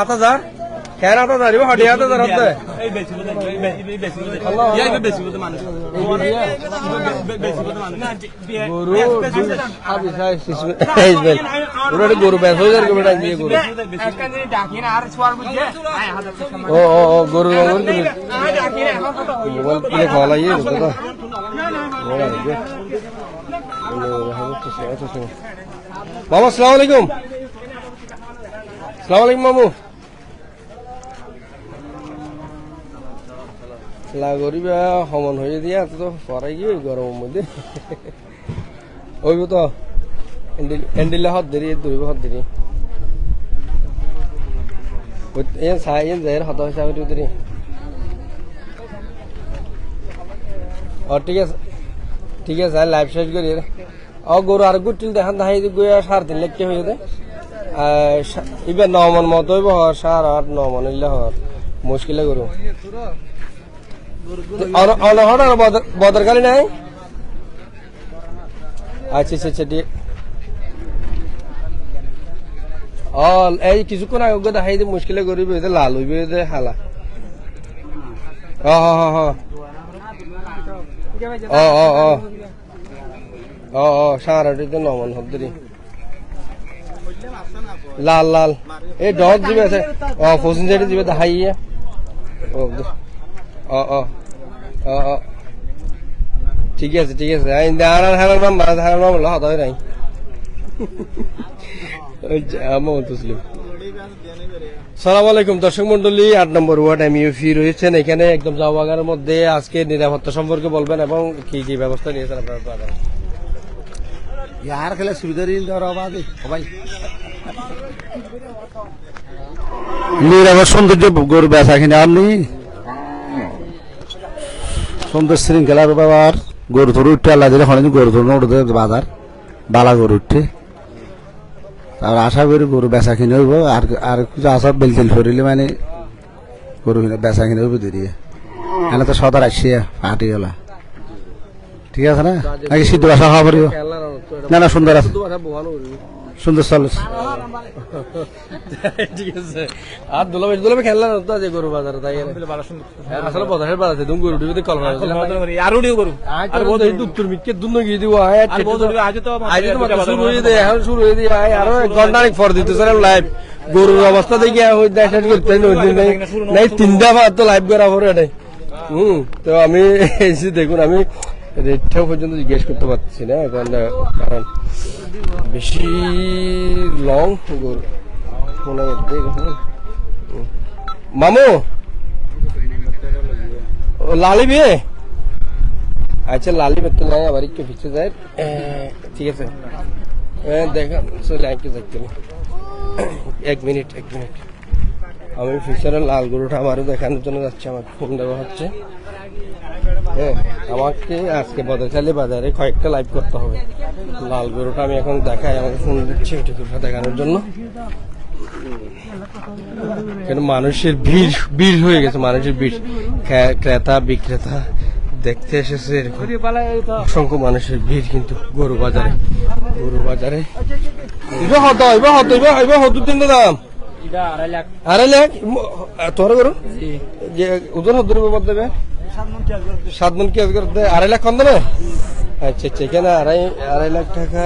8,000 কেন 8,000 হাটে 8,000 হতে গরু ব্যথা হয়ে যাবে বেটা দিয়ে গরু। ও গরু মোবাইল কিনে খাওয়া লাগিয়ে তো মামা আসসালামু আলাইকুম। আসসালামু আলাইকুম মামু। লাগরিবা সমান হয়ে দিয়া তো পরাই গিয়ে গরমের মধ্যে ওইব তো এন্ডিলে হাত দেরি ধরিব হাত দেরি চাই যাই হাত হিসাবে দেরি। ঠিক আছে লাইভ শেষ করি। গরু আর গুটিল দেখান দেখাই গিয়ে 3.5 লাখ হয়ে যায়। এবার 9 মন মতো হইব 8.5 9 মন হইলে হওয়ার মুশকিলে গরু। বদরখালী নাই? আচ্ছা আচ্ছা ঠিক। এই কিছুক্ষণ আগে দেখাই দিয়ে মুশকিলে গরিব লাল হইবে হালা। সারাটিতে 9 মন হদ্দরি লাল এই ডগ যাবে আছে। পশ্চিম সাইডে যাবে দেখাইয়ে। ঠিক আছে হারার মাম হতা হয় নাই সালাম আলাইকুম দর্শক মন্ডলী। 8 নম্বর ওয়ার্ড এমইউপি রয়েছেন এখানে একদম চা বাগানের মধ্যে। আজকে নিরাপত্তা সম্পর্কে বলবেন এবং কি কি ব্যবস্থা নিয়েছেন আপনারা বাগানে? ইয়ার খেলে সুবিধা সবাই নিরাপদ সৌন্দর্য গরু বেচা কিনে আপনি সুন্দর শৃঙ্খলার ব্যবহার। গরু ধরে উঠতে আল্লাহ দিলে গরু ধরে উঠতে বাজার বালা গরু উঠতে। আর আশা করি গরু বেচা কিনে হইব। আর কিছু আশা বেলতেল ফরিলে মানে গরু কিনে বেচা কিনে হইব দেরিয়ে। এনে তো সদর আসিয়া পার্টি গেলা ঠিক আছে না নাকি সিদ্ধ ভাষা খাওয়া পারিব খেলা না না সুন্দর আছে শুধু ভাষা বোঝানো করবি সুন্দর চলছে ঠিক আছে আর দুলাবে খেললা তো আছে গরু বাজারে তাই আসলে বাজারের বাজারে তুমি গরু টিভিতে কল আরো ডিও করু আর বহুত এই দুত্তর মিটকে দুন্ন গিয়ে দিব আয় আজ তো শুরু হয়ে দেয় এখন শুরু হয়ে দিয়ে আয় আরো 1 ঘন্টা পর দিতেছিলাম লাইভ গরুর অবস্থা দেখি ওই দেখান করতে নাই 3টা বার তো লাইভ করা পরে এটাই তো আমি এই যে দেখুন আমি রেটটাও পর্যন্ত জিজ্ঞেস করতে পারছি না কারণ বেশি লং গরু মনে মামু লালি বিয়ে আচ্ছা লালি বেতন নাই আবার একটু পিছিয়ে যায় ঠিক আছে দেখা চলে একটু দেখতে 1 মিনিট আমি ফিচারে লাল গরুটা আমারও দেখানোর জন্য যাচ্ছি আমার ফোন দেওয়া হচ্ছে হ্যাঁ আমাকে আজকে বদরখালি বাজারে কয়েকটা লাইভ করতে হবে লাল গরুটা আমি এখন দেখাই আমাকে ফোন দিচ্ছি ওইটা দেখানোর জন্য কেন মানুষের ভিড় হয়ে গেছে মানুষের ভিড় ক্রেতা বিক্রেতা দেখতে এসেছে এরকম অসংখ্য মানুষের ভিড় কিন্তু গরু বাজারে এবার হতো তিনটা দাম 2.5 লাখ তোর গরু যে ওজন হতো বাদ দেবে 7 মন কি আজ করতে 2.5 লাখ কম দেবে আচ্ছা এখানে 2.5 লাখ টাকা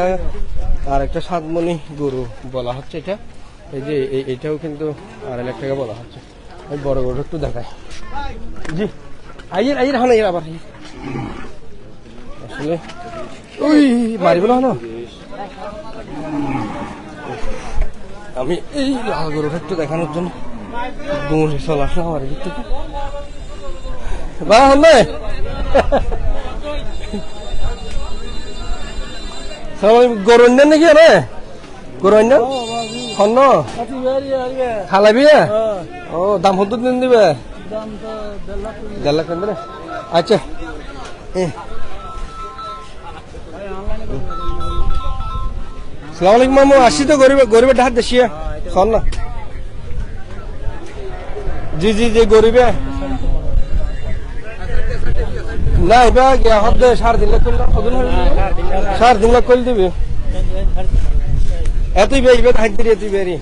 আর একটা 7 মনি গরু বলা হচ্ছে এটা এই যে এটাও কিন্তু 2.5 লাখ টাকা বলা হচ্ছে ওই বড় গরু একটু দেখায় জি আইয়ের হানা আবার আসলে ওই মারিব না আমি এই লাল গরুটা একটু দেখানোর জন্য দৌড়ে চলে আসলাম আমার দিক থেকে বা হলে গরু নেন নাকি রে গরু নেন হন খালাবি ও দাম হতো দিন দিবে 1.5 লাখ দেবে আচ্ছা সালাম আলাইকুম মামু আসি তো গরিবের ঢাক দেশিয়া শোন না জি গরিবে না এবার হতে 3.5 লাখ করলাম 3.5 লাখ করে দিবি এতই বেইবে ধাক দিবি এতই বেরি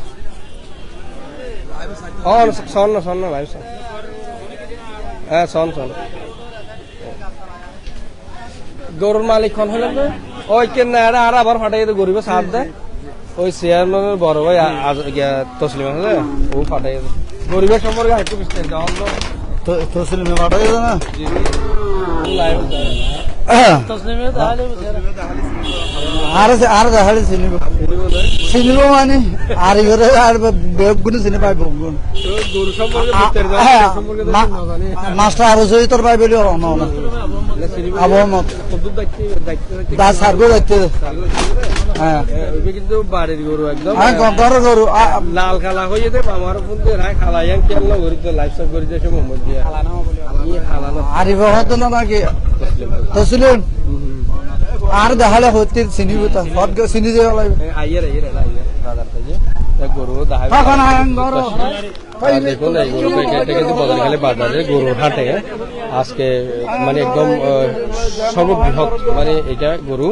শোন না ভাই হ্যাঁ শোন গরুর মালিক খন হলেন ওই কেন আর আবার ফাটাই গরিবে সাপ দেয় ওই চেয়ারম্যানের বড় ভাই তসলিম আছে ও ফাটাই গরিবের সম্পর্কে একটু বিস্তারিত তসলিমে ফাটাই না আর দেখালে চিনিব মানে আর ঘরে আর বেগুনে চিনি পাই বেগুন গরু সম্পর্কে মাছটা আরো যদি তোর পাই বলি আবহাওয়া দাস সারগো দেখতে হ্যাঁ কিন্তু বাড়ির গরু একদম ঘরের গরু লাল খালা হয়ে যেতে আমার ফোন দিয়ে রায় খালাই কেন করি তো লাইফ স্টাইল করি যে মোহাম্মদ দিয়ে আর হতো না নাকি তসলিম আর দেখালে হতে চিনিব তা সব চিনি দেওয়া লাগবে আইয়ার বাজার থেকে গরু দেখুন এই গরু এটা কিন্তু বদলখালী বাজারে গরু হাটে আজকে মানে একদম সর্ববৃহৎ মানে এটা গরু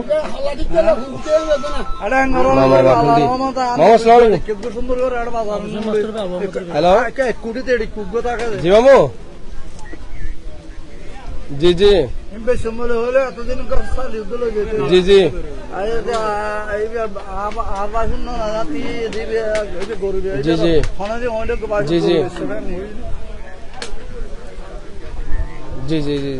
হ্যালো জি মামু জি জি জি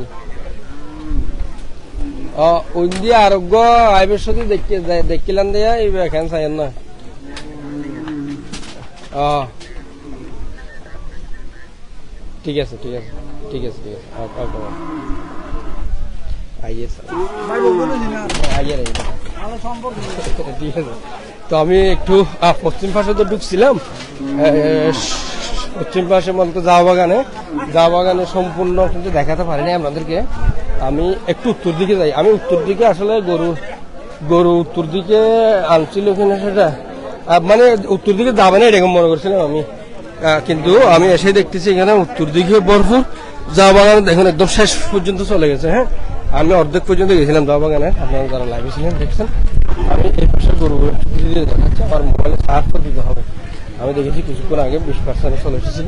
ইন্ডিয়া আরোগ্য আইবের সাথে দেখিলাম দিয়া এই এখান চাইন না ঠিক আছে তো আমি একটু পশ্চিম পাশে তো ঢুকছিলাম পশ্চিম পাশে বলতে চা বাগানে সম্পূর্ণ কিন্তু দেখাতে পারিনি আপনাদেরকে আমি একটু উত্তর দিকে যাই আমি উত্তর দিকে আসলে গরু উত্তর দিকে আনছিল কিনা সেটা মানে উত্তর দিকে যাবে না এরকম মনে করছিলাম আমি কিন্তু আমি এসে দেখতেছি এখানে উত্তর দিকে ভরপুর চা বাগান দেখুন একদম শেষ পর্যন্ত চলে গেছে। হ্যাঁ, আমি অর্ধেক পর্যন্ত গেছিলাম চা বাগানে, আপনারা যারা লাইভে ছিলেন দেখছেন। আমি এই পাশে গরু দেখাচ্ছি, আমার মোবাইলে চার্জ করে দিতে হবে। আমি দেখেছি কিছুক্ষণ আগে 20% চলে এসেছি।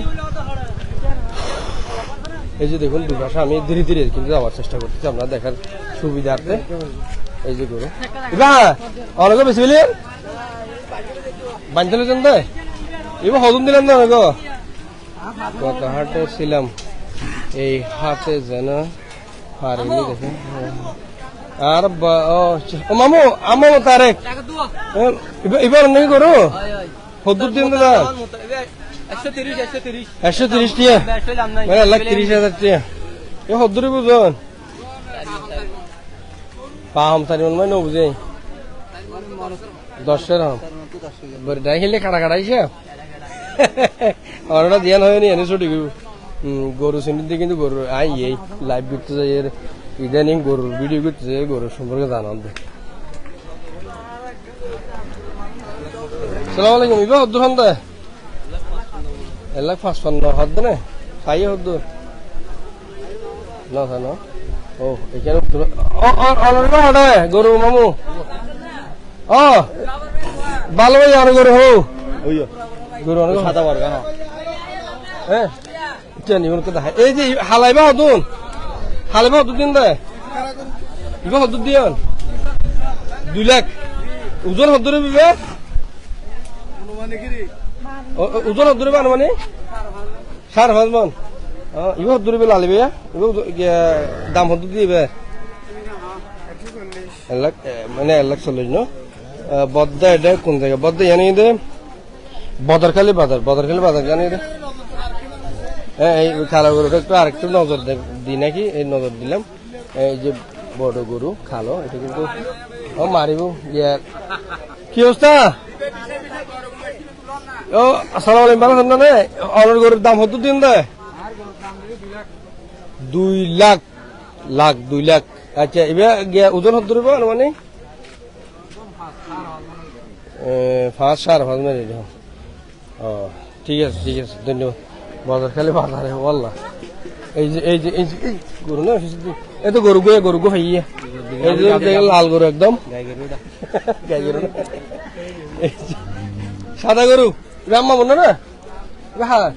এই যে দেখুন দুই পাশে আমি ধীরে ধীরে কিন্তু যাওয়ার চেষ্টা করতেছি আপনারা দেখার সুবিধার্থে। এই যে গরু অনেক বেশি বলি বাঞ্চলে যান তাই এবার হজম দিলাম না অনেক কত হাটে ছিলাম, এই হাতে যেন পারিনি দেখে। আর মামু আমো তারেক এবার অনেক গরু হদ্দুর দিন দাদা 130 টিয়া মানে 1,30,000 টিয়া এ হদ্দুরি বুঝুন পাহাম তারি মানে ন বুঝে 10 হাম বড় ডাই খেলে কাটা কাটাইছে অর্ডার দিয়ান হয়নি এনে ছুটি গরু চিনিতে কিন্তু গরু আই এই লাইভ করতে যাই ইদানিং গরুর ভিডিও করতে যাই গরুর সম্পর্কে জানান দে। সালাম আলাইকুম ইবা হদ্দুর খান দে 1,55,000 হদ্দ নে খাই হদ্দুর না জানো ও এখানে হাটে গরু মামু ভালো ভাই আর গরু হো গরু অনেক সাদা বার্গা হ্যাঁ এই যে হালাইবা হদুন হালাইবা হদুর দিন দে ইবা হদুর দিয়ন 2 লাখ ওজন হদুরে বিবে ওজন হদুরে মানে 5.5 মন ইবা হদুরে বিবে লালিবে ইবা দাম হদুর দিবে 1 লাখ মানে 1,40,000 ন বদ্দা এটা কোন জায়গা বদ্দা জানিয়ে দে বদরখালি বাজার জানিয়ে দে। হ্যাঁ এই খালা গরুটা একটু আরেকটু নজর দিই নাকি এই নজর দিলাম। এই যে বড় গরু খালো এটা কিন্তু মারিব ইয়ার কি অবস্থা ও আসসালামু আলাইকুম ভালো আছেন না অনেক গরুর দাম হতো দিন দে 2 লাখ 2 লাখ আচ্ছা এবার ওজন হতো দেবো মানে 5.5 মেরে ও ঠিক আছে ধন্যবাদ। বাজার খালি বাজারে বললা এই যে গরু না এই তো গরু গো খাইয়ে এই যে লাল গরু একদম গাই গরু সাদা গরু রাম্মা বল না হ্যাঁ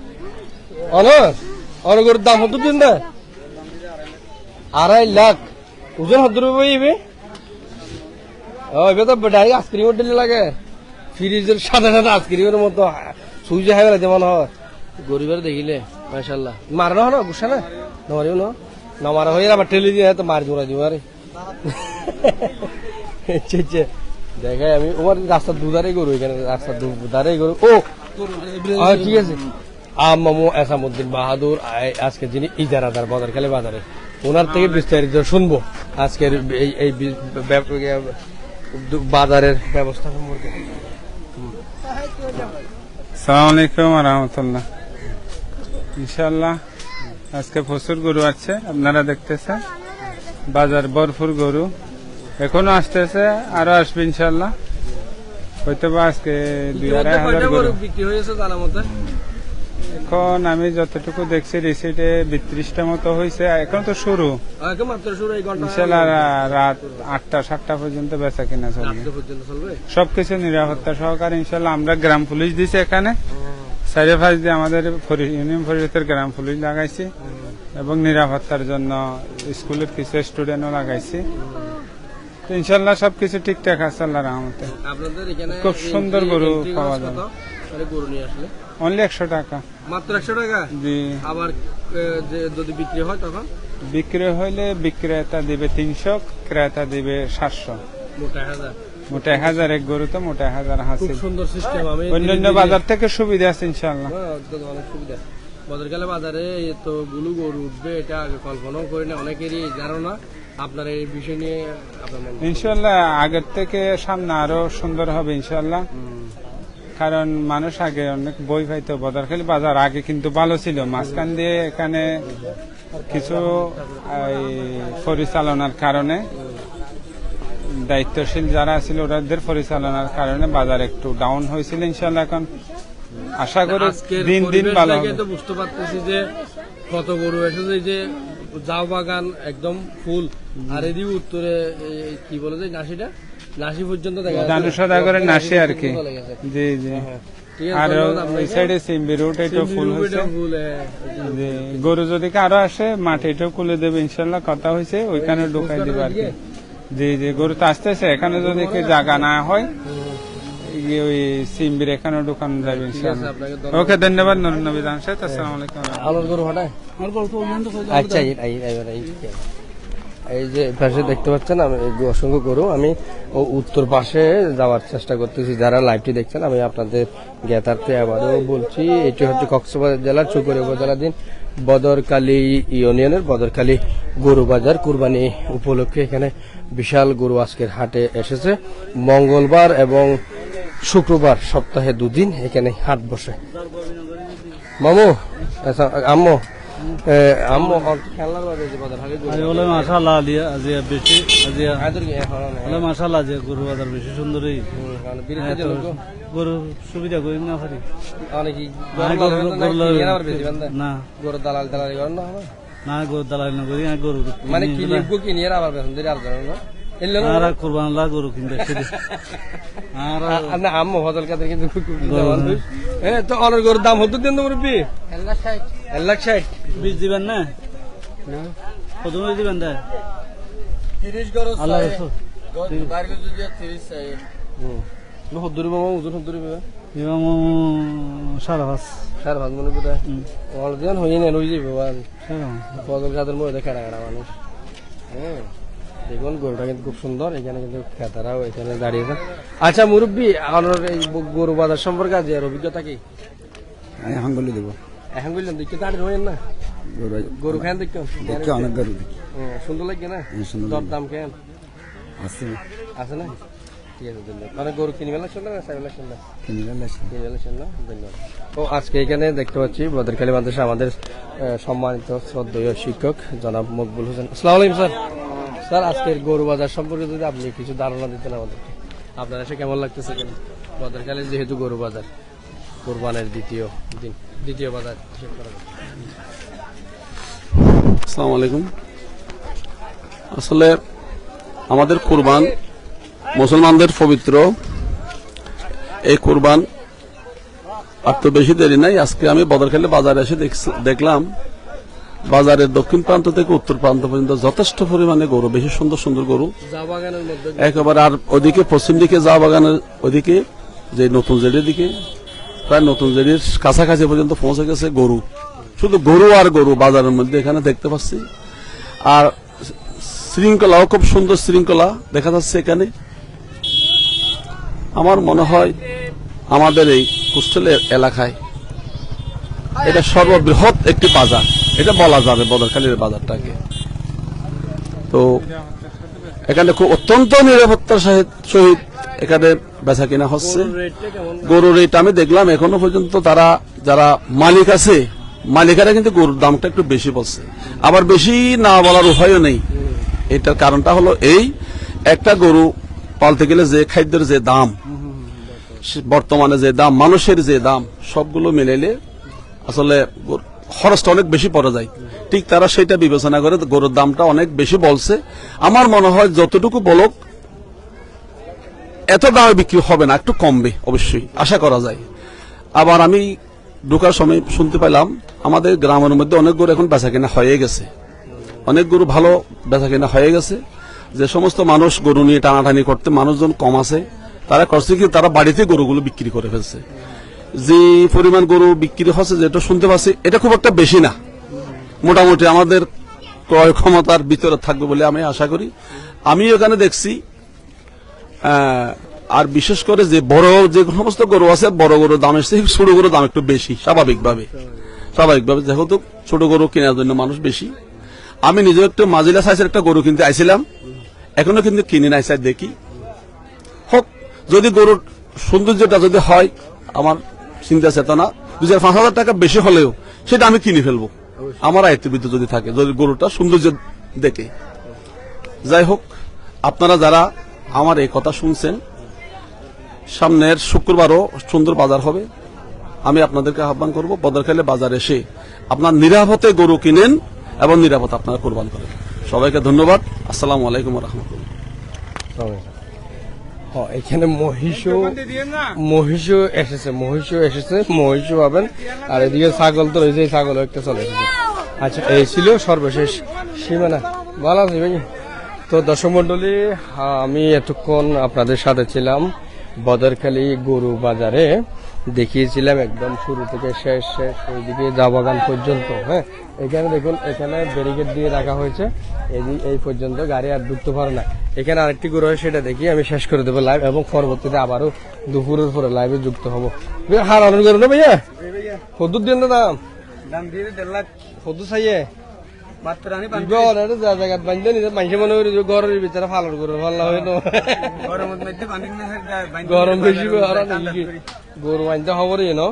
অনেক গরুর দাম হতো দিন না 2.5 লাখ ওজন হতো রুপে এবার তো ডাইরেক্ট আইসক্রিমের ডেলি লাগে ফ্রিজের সাদা আইসক্রিমের মতো সুইজে খাই গেলে যেমন হয় গরিবের দেখিলে মাশাআল্লাহ মারানো হয় না গুসা না নমারিও না মারা হয়ে আবার ঠেলে দিয়ে তো মার জোড়া দিব আরে দেখাই আমি ওর রাস্তার দুধারে গরু এখানে রাস্তার দুধারে গরু ও ঠিক আছে মামু এসামউদ্দিন বাহাদুর আজকে যিনি ইজারাদার বাজার খেলে বাজারে ওনার থেকে বিস্তারিত শুনবো আজকের এই বাজারের ব্যবস্থা সম্পর্কে। আসসালামু আলাইকুম ওয়া রাহমাতুল্লাহ। ইনশাআল্লাহ আজকে প্রচুর গরু আছে, আপনারা দেখতেছেন বাজার ভরপুর গরু এখনো আসতেছে, আরো আসবে ইনশাআল্লাহ। হয়তো বা আজকে 2,500 গরু বিক্রি হয়েছে জানা মতে। এখন আমি যতটুকু দেখছি রিসিটে 32টা মতো হয়েছে, এখন তো শুরু ইনশাআল্লাহ রাত 8টা-7টা পর্যন্ত বেচা কিনা চলবে, সবকিছু নিরাপত্তা সহকারে ইনশাআল্লাহ। আমরা গ্রাম পুলিশ দিছি এখানে, সাইডে ফাঁস দিয়ে আমাদের ইউনিয়ন পরিষদের গ্রাম পুলিশ লাগাইছি এবং নিরাপত্তার জন্য স্কুলের কিছু স্টুডেন্টও লাগাইছি। ইনশাআল্লাহ সবকিছু ঠিকঠাক আছে আল্লাহর রহমতে। খুব সুন্দর গরু পাওয়া যাবে। অনলি 100 টাকা, মাত্র 100 টাকা। জি। আবার যদি বিক্রি হয় তখন বিক্রি হইলে বিক্রেতা দিবে 300, ক্রেতা দিবে 700। মোটা 1000 এক গরু তো মোটা 1000 হাসিল। খুব সুন্দর সিস্টেম। আমি অন্যান্য বাজার থেকে সুবিধা আছে ইনশাআল্লাহ। অনেক সুবিধা। বদরকালে বাজারে তো গুলো গরু উঠবে এটা আগে কল্পনাও করি না, অনেকেরই ধারণা। আপনার এই বিষয় নিয়ে ইনশাআল্লাহ আগের থেকে সামনে আরো সুন্দর হবে ইনশাআল্লাহ। কারণ মানুষ আগে অনেক বই পাইতো, বদরখালী বাজার আগে কিন্তু ভালো ছিল। মাঝখান দিয়ে এখানে কিছু পরিচালনার কারণে, দায়িত্বশীল যারা ছিল ওদের পরিচালনার কারণে বাজার একটু ডাউন হয়েছিল। ইনশাআল্লাহ এখন আশা করি দিন দিন ভালো হবে। বুঝতে পারতেছি যে কত গরু এসেছে, এই যে জাউ বাগান একদম ফুল, আর এদিকে উত্তরে এই কি বলে যে নাসি পর্যন্ত দেখা যাচ্ছে। দানুসাদাগরের নাসি আর কি। চলে গেছে। জি জি। ঠিক আছে, আর ধন্যবাদ ওই আপনাকে। সাইডে সিম্বি রোড এটাও ফুল হয়েছে। এটাও ফুল, হ্যাঁ। জি, গরু যদি কারো আসে মাটিটাও খুলে দেবে ইনশাল্লাহ, কথা হয়েছে ওইখানে ঢুকাই দিবে আর কি। জি জি, গরু তো আসতেছে, এখানে যদি কি জায়গা না হয় ওই সিম্বির এখানে ঢুকানো যাবে ইনশাল্লাহ। আপনাকে ধন্যবাদ। ওকে, ধন্যবাদ নুরুন নবী জান সাহেব, আসসালামু আলাইকুম। আলোর গরু হঠাৎ আচ্ছা, এই যে পাশে দেখতে পাচ্ছেন আমি অসংখ্য গরু, আমি উত্তর পাশে যাওয়ার চেষ্টা করতেছি। যারা লাইভটি দেখছেন, আমি আপনাদের জ্ঞাতার্থে আবারও বলছি, এটি হচ্ছে কক্সবাজার জেলার চুকরি উপজেলাধীন বদরকালী ইউনিয়নের বদরকালী গরু বাজার। কুরবানি উপলক্ষে এখানে বিশাল গরু আজকের হাটে এসেছে। মঙ্গলবার এবং শুক্রবার সপ্তাহে দুদিন এখানে হাট বসে। মামু, আচ্ছা, আম্মু, আম্মু খেলার বাজে বাজার হাটে গরু। বলে মাশাআল্লাহ আলিয়া আজি বেশি আজি আদর কি এখন বলে মাশাআল্লাহ যে গরু বাজার বেশি সুন্দরই কারণ বিরিতে যে লোক গরু সুবিধা করি না পারি অনেকই না গরু দালাল করেন না হবে? না গরু দালাল না করি গরু মানে কিনিয়ে আবার বেতন দিয়ে আর করেন না এলে না আর কুরবান লা গরু কিনতে শুধু আর আর না আম্মু হজল কাদের কিন্তু খুব মানুষ। হ্যাঁ, তো অনেক গরুর দাম হতো দিন তো মুরব্বি 1,60,000 বীজ দিবেন না প্রথমে দিবেন দা 30 গরু আল্লাহ বাইরে যদি 30 চাই হদ্দুরি বাবা ওজন হদ্দুরি বাবা ইমাম সারা পাঁচ 5.5 মনে বোধ হয় অলরেডি হয়ে নেন ওই যে বাবা সারা হজল কাদের মধ্যে খাড়া খাড়া মানুষ। হ্যাঁ, দেখুন গরুটা কিন্তু খুব সুন্দর, এখানে কিন্তু ক্রেতারাও এখানে দাঁড়িয়েছে। আচ্ছা মুরব্বী, আপনার এই গরু বাজার সম্পর্কে আজ এর অভিজ্ঞতা কি? এখন বলে দেবো, এখন বললাম দেখতে দাঁড়িয়ে রয়েন না, গরু খান দেখতে অনেক গরু সুন্দর লাগে না, দর দাম কেন আছে আছে না? ঠিক আছে, ধন্যবাদ। মানে গরু কিনবে লাগছিল না চাইবে লাগছিল না? কিনবে লাগছিল না, ধন্যবাদ। ও আজকে এখানে দেখতে পাচ্ছি বদরখালী মাদ্রাসা আমাদের সম্মানিত শ্রদ্ধেয় শিক্ষক জনাব মকবুল হোসেন। আসসালামু আলাইকুম স্যার। স্যার, আজকের গরু বাজার সম্পর্কে যদি আপনি কিছু ধারণা দিতেন আমাদেরকে, আপনার এসে কেমন লাগতেছে? কেন বদরখালী যেহেতু গরু বাজার, কোরবানের দ্বিতীয় বাজার হিসেব করা যায়। আসসালামু আলাইকুম। আসলে আমাদের কুরবান মুসলমানদের পবিত্র এই কুরবান আর তো বেশি দেরি নাই। আজকে আমি বদরখালী বাজারে এসে দেখলাম বাজারের দক্ষিণ প্রান্ত থেকে উত্তর প্রান্ত পর্যন্ত যথেষ্ট পরিমাণে গরু, বেশি সুন্দর সুন্দর গরু চা বাগানের মধ্যে একেবারে। আর ওদিকে পশ্চিম দিকে চা বাগানের ওদিকে যে নতুন জেডির দিকে প্রায় নতুন জেডির কাছাকাছি পর্যন্ত পৌঁছে গেছে গরু, শুধু গরু আর গরু বাজারের মধ্যে এখানে দেখতে পাচ্ছি। আর শৃঙ্খলাও খুব সুন্দর শৃঙ্খলা দেখা যাচ্ছে এখানে। আমার মনে হয় আমাদের এই কুষ্টিয়া এলাকায় এটা সর্ববৃহৎ একটি বাজার, এটা বলা যাবে বদরখালীর বাজারটাকে। তো এখানে খুব অত্যন্ত নিরাপত্তার সহিত এখানে বেচা কিনা হচ্ছে। গরুর রেট আমি দেখলাম এখনো পর্যন্ত তারা যারা মালিক আছে, মালিকেরা কিন্তু গরুর দামটা একটু বেশি বলছে, আবার বেশি না বলার উপায়ও নেই। এটার কারণটা হলো এই, একটা গরু পালতে গেলে যে খাদ্যের যে দাম, বর্তমানে যে দাম, মানুষের যে দাম, সবগুলো মিলাইলে আসলে খরচটা অনেক বেশি পড়ে যায়। ঠিক তারা সেটা বিবেচনা করে গরুর দামটা অনেক বেশি বলছে। আমার মনে হয় যতটুকু বলক এত দামে বিক্রি হবে না, একটু কমবে অবশ্যই আশা করা যায়। আবার আমি ঢোকার সময় শুনতে পেলাম আমাদের গ্রামের মধ্যে অনেক গরু এখন বেচা কেনা হয়ে গেছে, অনেক গরু ভালো বেচা কেনা হয়ে গেছে। যে সমস্ত মানুষ গরু নিয়ে টানাটানি করতে মানুষজন কম আছে, তারা করছে কি তারা বাড়িতে গরুগুলো বিক্রি করে ফেলছে। যে পরিমাণ গরু বিক্রি হচ্ছে যেটা শুনতে পাচ্ছি এটা খুব একটা বেশি না, মোটামুটি আমাদের ক্রয় ক্ষমতার ভিতরে থাকবে বলে আমি আশা করি। আমি এখানে দেখছি আর বিশেষ করে যে বড় যে সমস্ত গরু আছে, বড় গরুর দাম এসছে, ছোট গরুর দাম একটু বেশি স্বাভাবিকভাবে যেহেতু ছোট গরু কেনার জন্য মানুষ বেশি। আমি নিজেও একটু মাজিলা সাইজের একটা গরু কিনতে আইছিলাম, এখনো কিন্তু কিনে নাই, চাই দেখি হোক। যদি গরুর সৌন্দর্যটা যদি হয়, আমার চিন্তা চেতনা 2,000-5,000 টাকা বেশি হলেও সেটা আমি কিনে ফেলবো, আমার আয়ত্তের ভিতরে যদি থাকে, যদি গরুটা সৌন্দর্য দেখে। যাই হোক, আপনারা যারা আমার এই কথা শুনছেন, সামনের শুক্রবারও সুন্দর বাজার হবে, আমি আপনাদেরকে আহ্বান করব বদরখালী বাজার এসে আপনার নিরাপদে গরু কিনেন এবং নিরাপদ আপনারা কোরবান করেন। সবাইকে ধন্যবাদ। আসসালামু আলাইকুম ওয়া রাহমাতুল্লাহ। এখানে মহিষও এসেছে মহিষও পাবেন। আর এদিকে ছাগল তো রয়েছে, এই ছাগল একটা চলে এসেছে। আচ্ছা, এই ছিল সর্বশেষ সীমানা। ভালো আছে ভাই? তো দর্শক মন্ডলী, আমি এতক্ষণ আপনাদের সাথে ছিলাম বদরখালী গরু বাজারে, দেখিয়েছিলাম একদম শুরু থেকে শেষ ওইদিকে চা বাগান পর্যন্ত। হ্যাঁ, এখানে দেখুন, এখানে ব্যারিকেড দিয়ে রাখা হয়েছে, এই পর্যন্ত গাড়ি আর ঢুকতে পারে না। এখানে আরেকটি গরু হয়, সেটা দেখি আমি শেষ করে দেবো লাইভ, এবং পরবর্তীতে আবারও দুপুরের পরে লাইভে যুক্ত হবো। হারানোর গরু না ভাইয়া? কদ্দুর দিন না দাম? দাম দিয়ে 1.5 লাখ কদ্দুর চাইয়ে মাত্র আনি যা জায়গাত বান্ধে নিজে মানুষে মনে করি যে ঘরের ভিতরে ফালন করে ভালো হয় না, গরমের মধ্যে বান্ধি না গরম বেশি গরু বান্ধতে খবর ন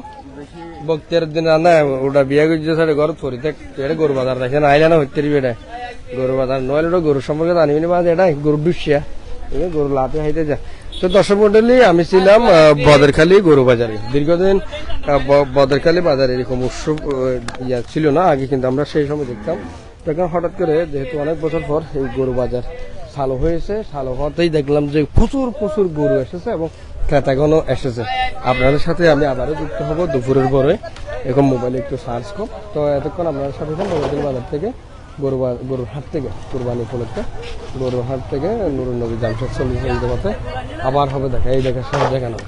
বক্তের দিন রান্না ওটা বিয়া করছে সাড়ে ঘর থরি থাক গরু বাজার দেখে না আইলে না হইতে এটা গরু বাজার নইলে ওটা গরুর সম্পর্কে জানিবি না বাজ এটা গরু ডুসিয়া গরু লাতে হাইতে যা। তো দর্শক মন্ডলী, আমি ছিলাম বদরখালী গরু বাজারে। দীর্ঘদিন বদরখালী বাজারে এরকম উৎসব ছিল না আগে, কিন্তু আমরা সেই সময় দেখতাম। তখন হঠাৎ করে যেহেতু অনেক বছর পর এই গরু বাজার চালু হয়েছে, চালু হতেই দেখলাম যে প্রচুর গরু এসেছে এবং ক্রেতাগণও এসেছে। আপনাদের সাথে আমি আবারও যুক্ত হব দুপুরের পরে, এখন মোবাইলে একটু সার্চ কর। তো এতক্ষণ আপনাদের সাথে বদরখালী বাজার থেকে গরুর হাট থেকে কুরবানি উপলক্ষে গরুর হাট থেকে নুরুন নবী জামশেদ চল্লিশ পথে আবার হবে দেখা, এই দেখা সব দেখানো।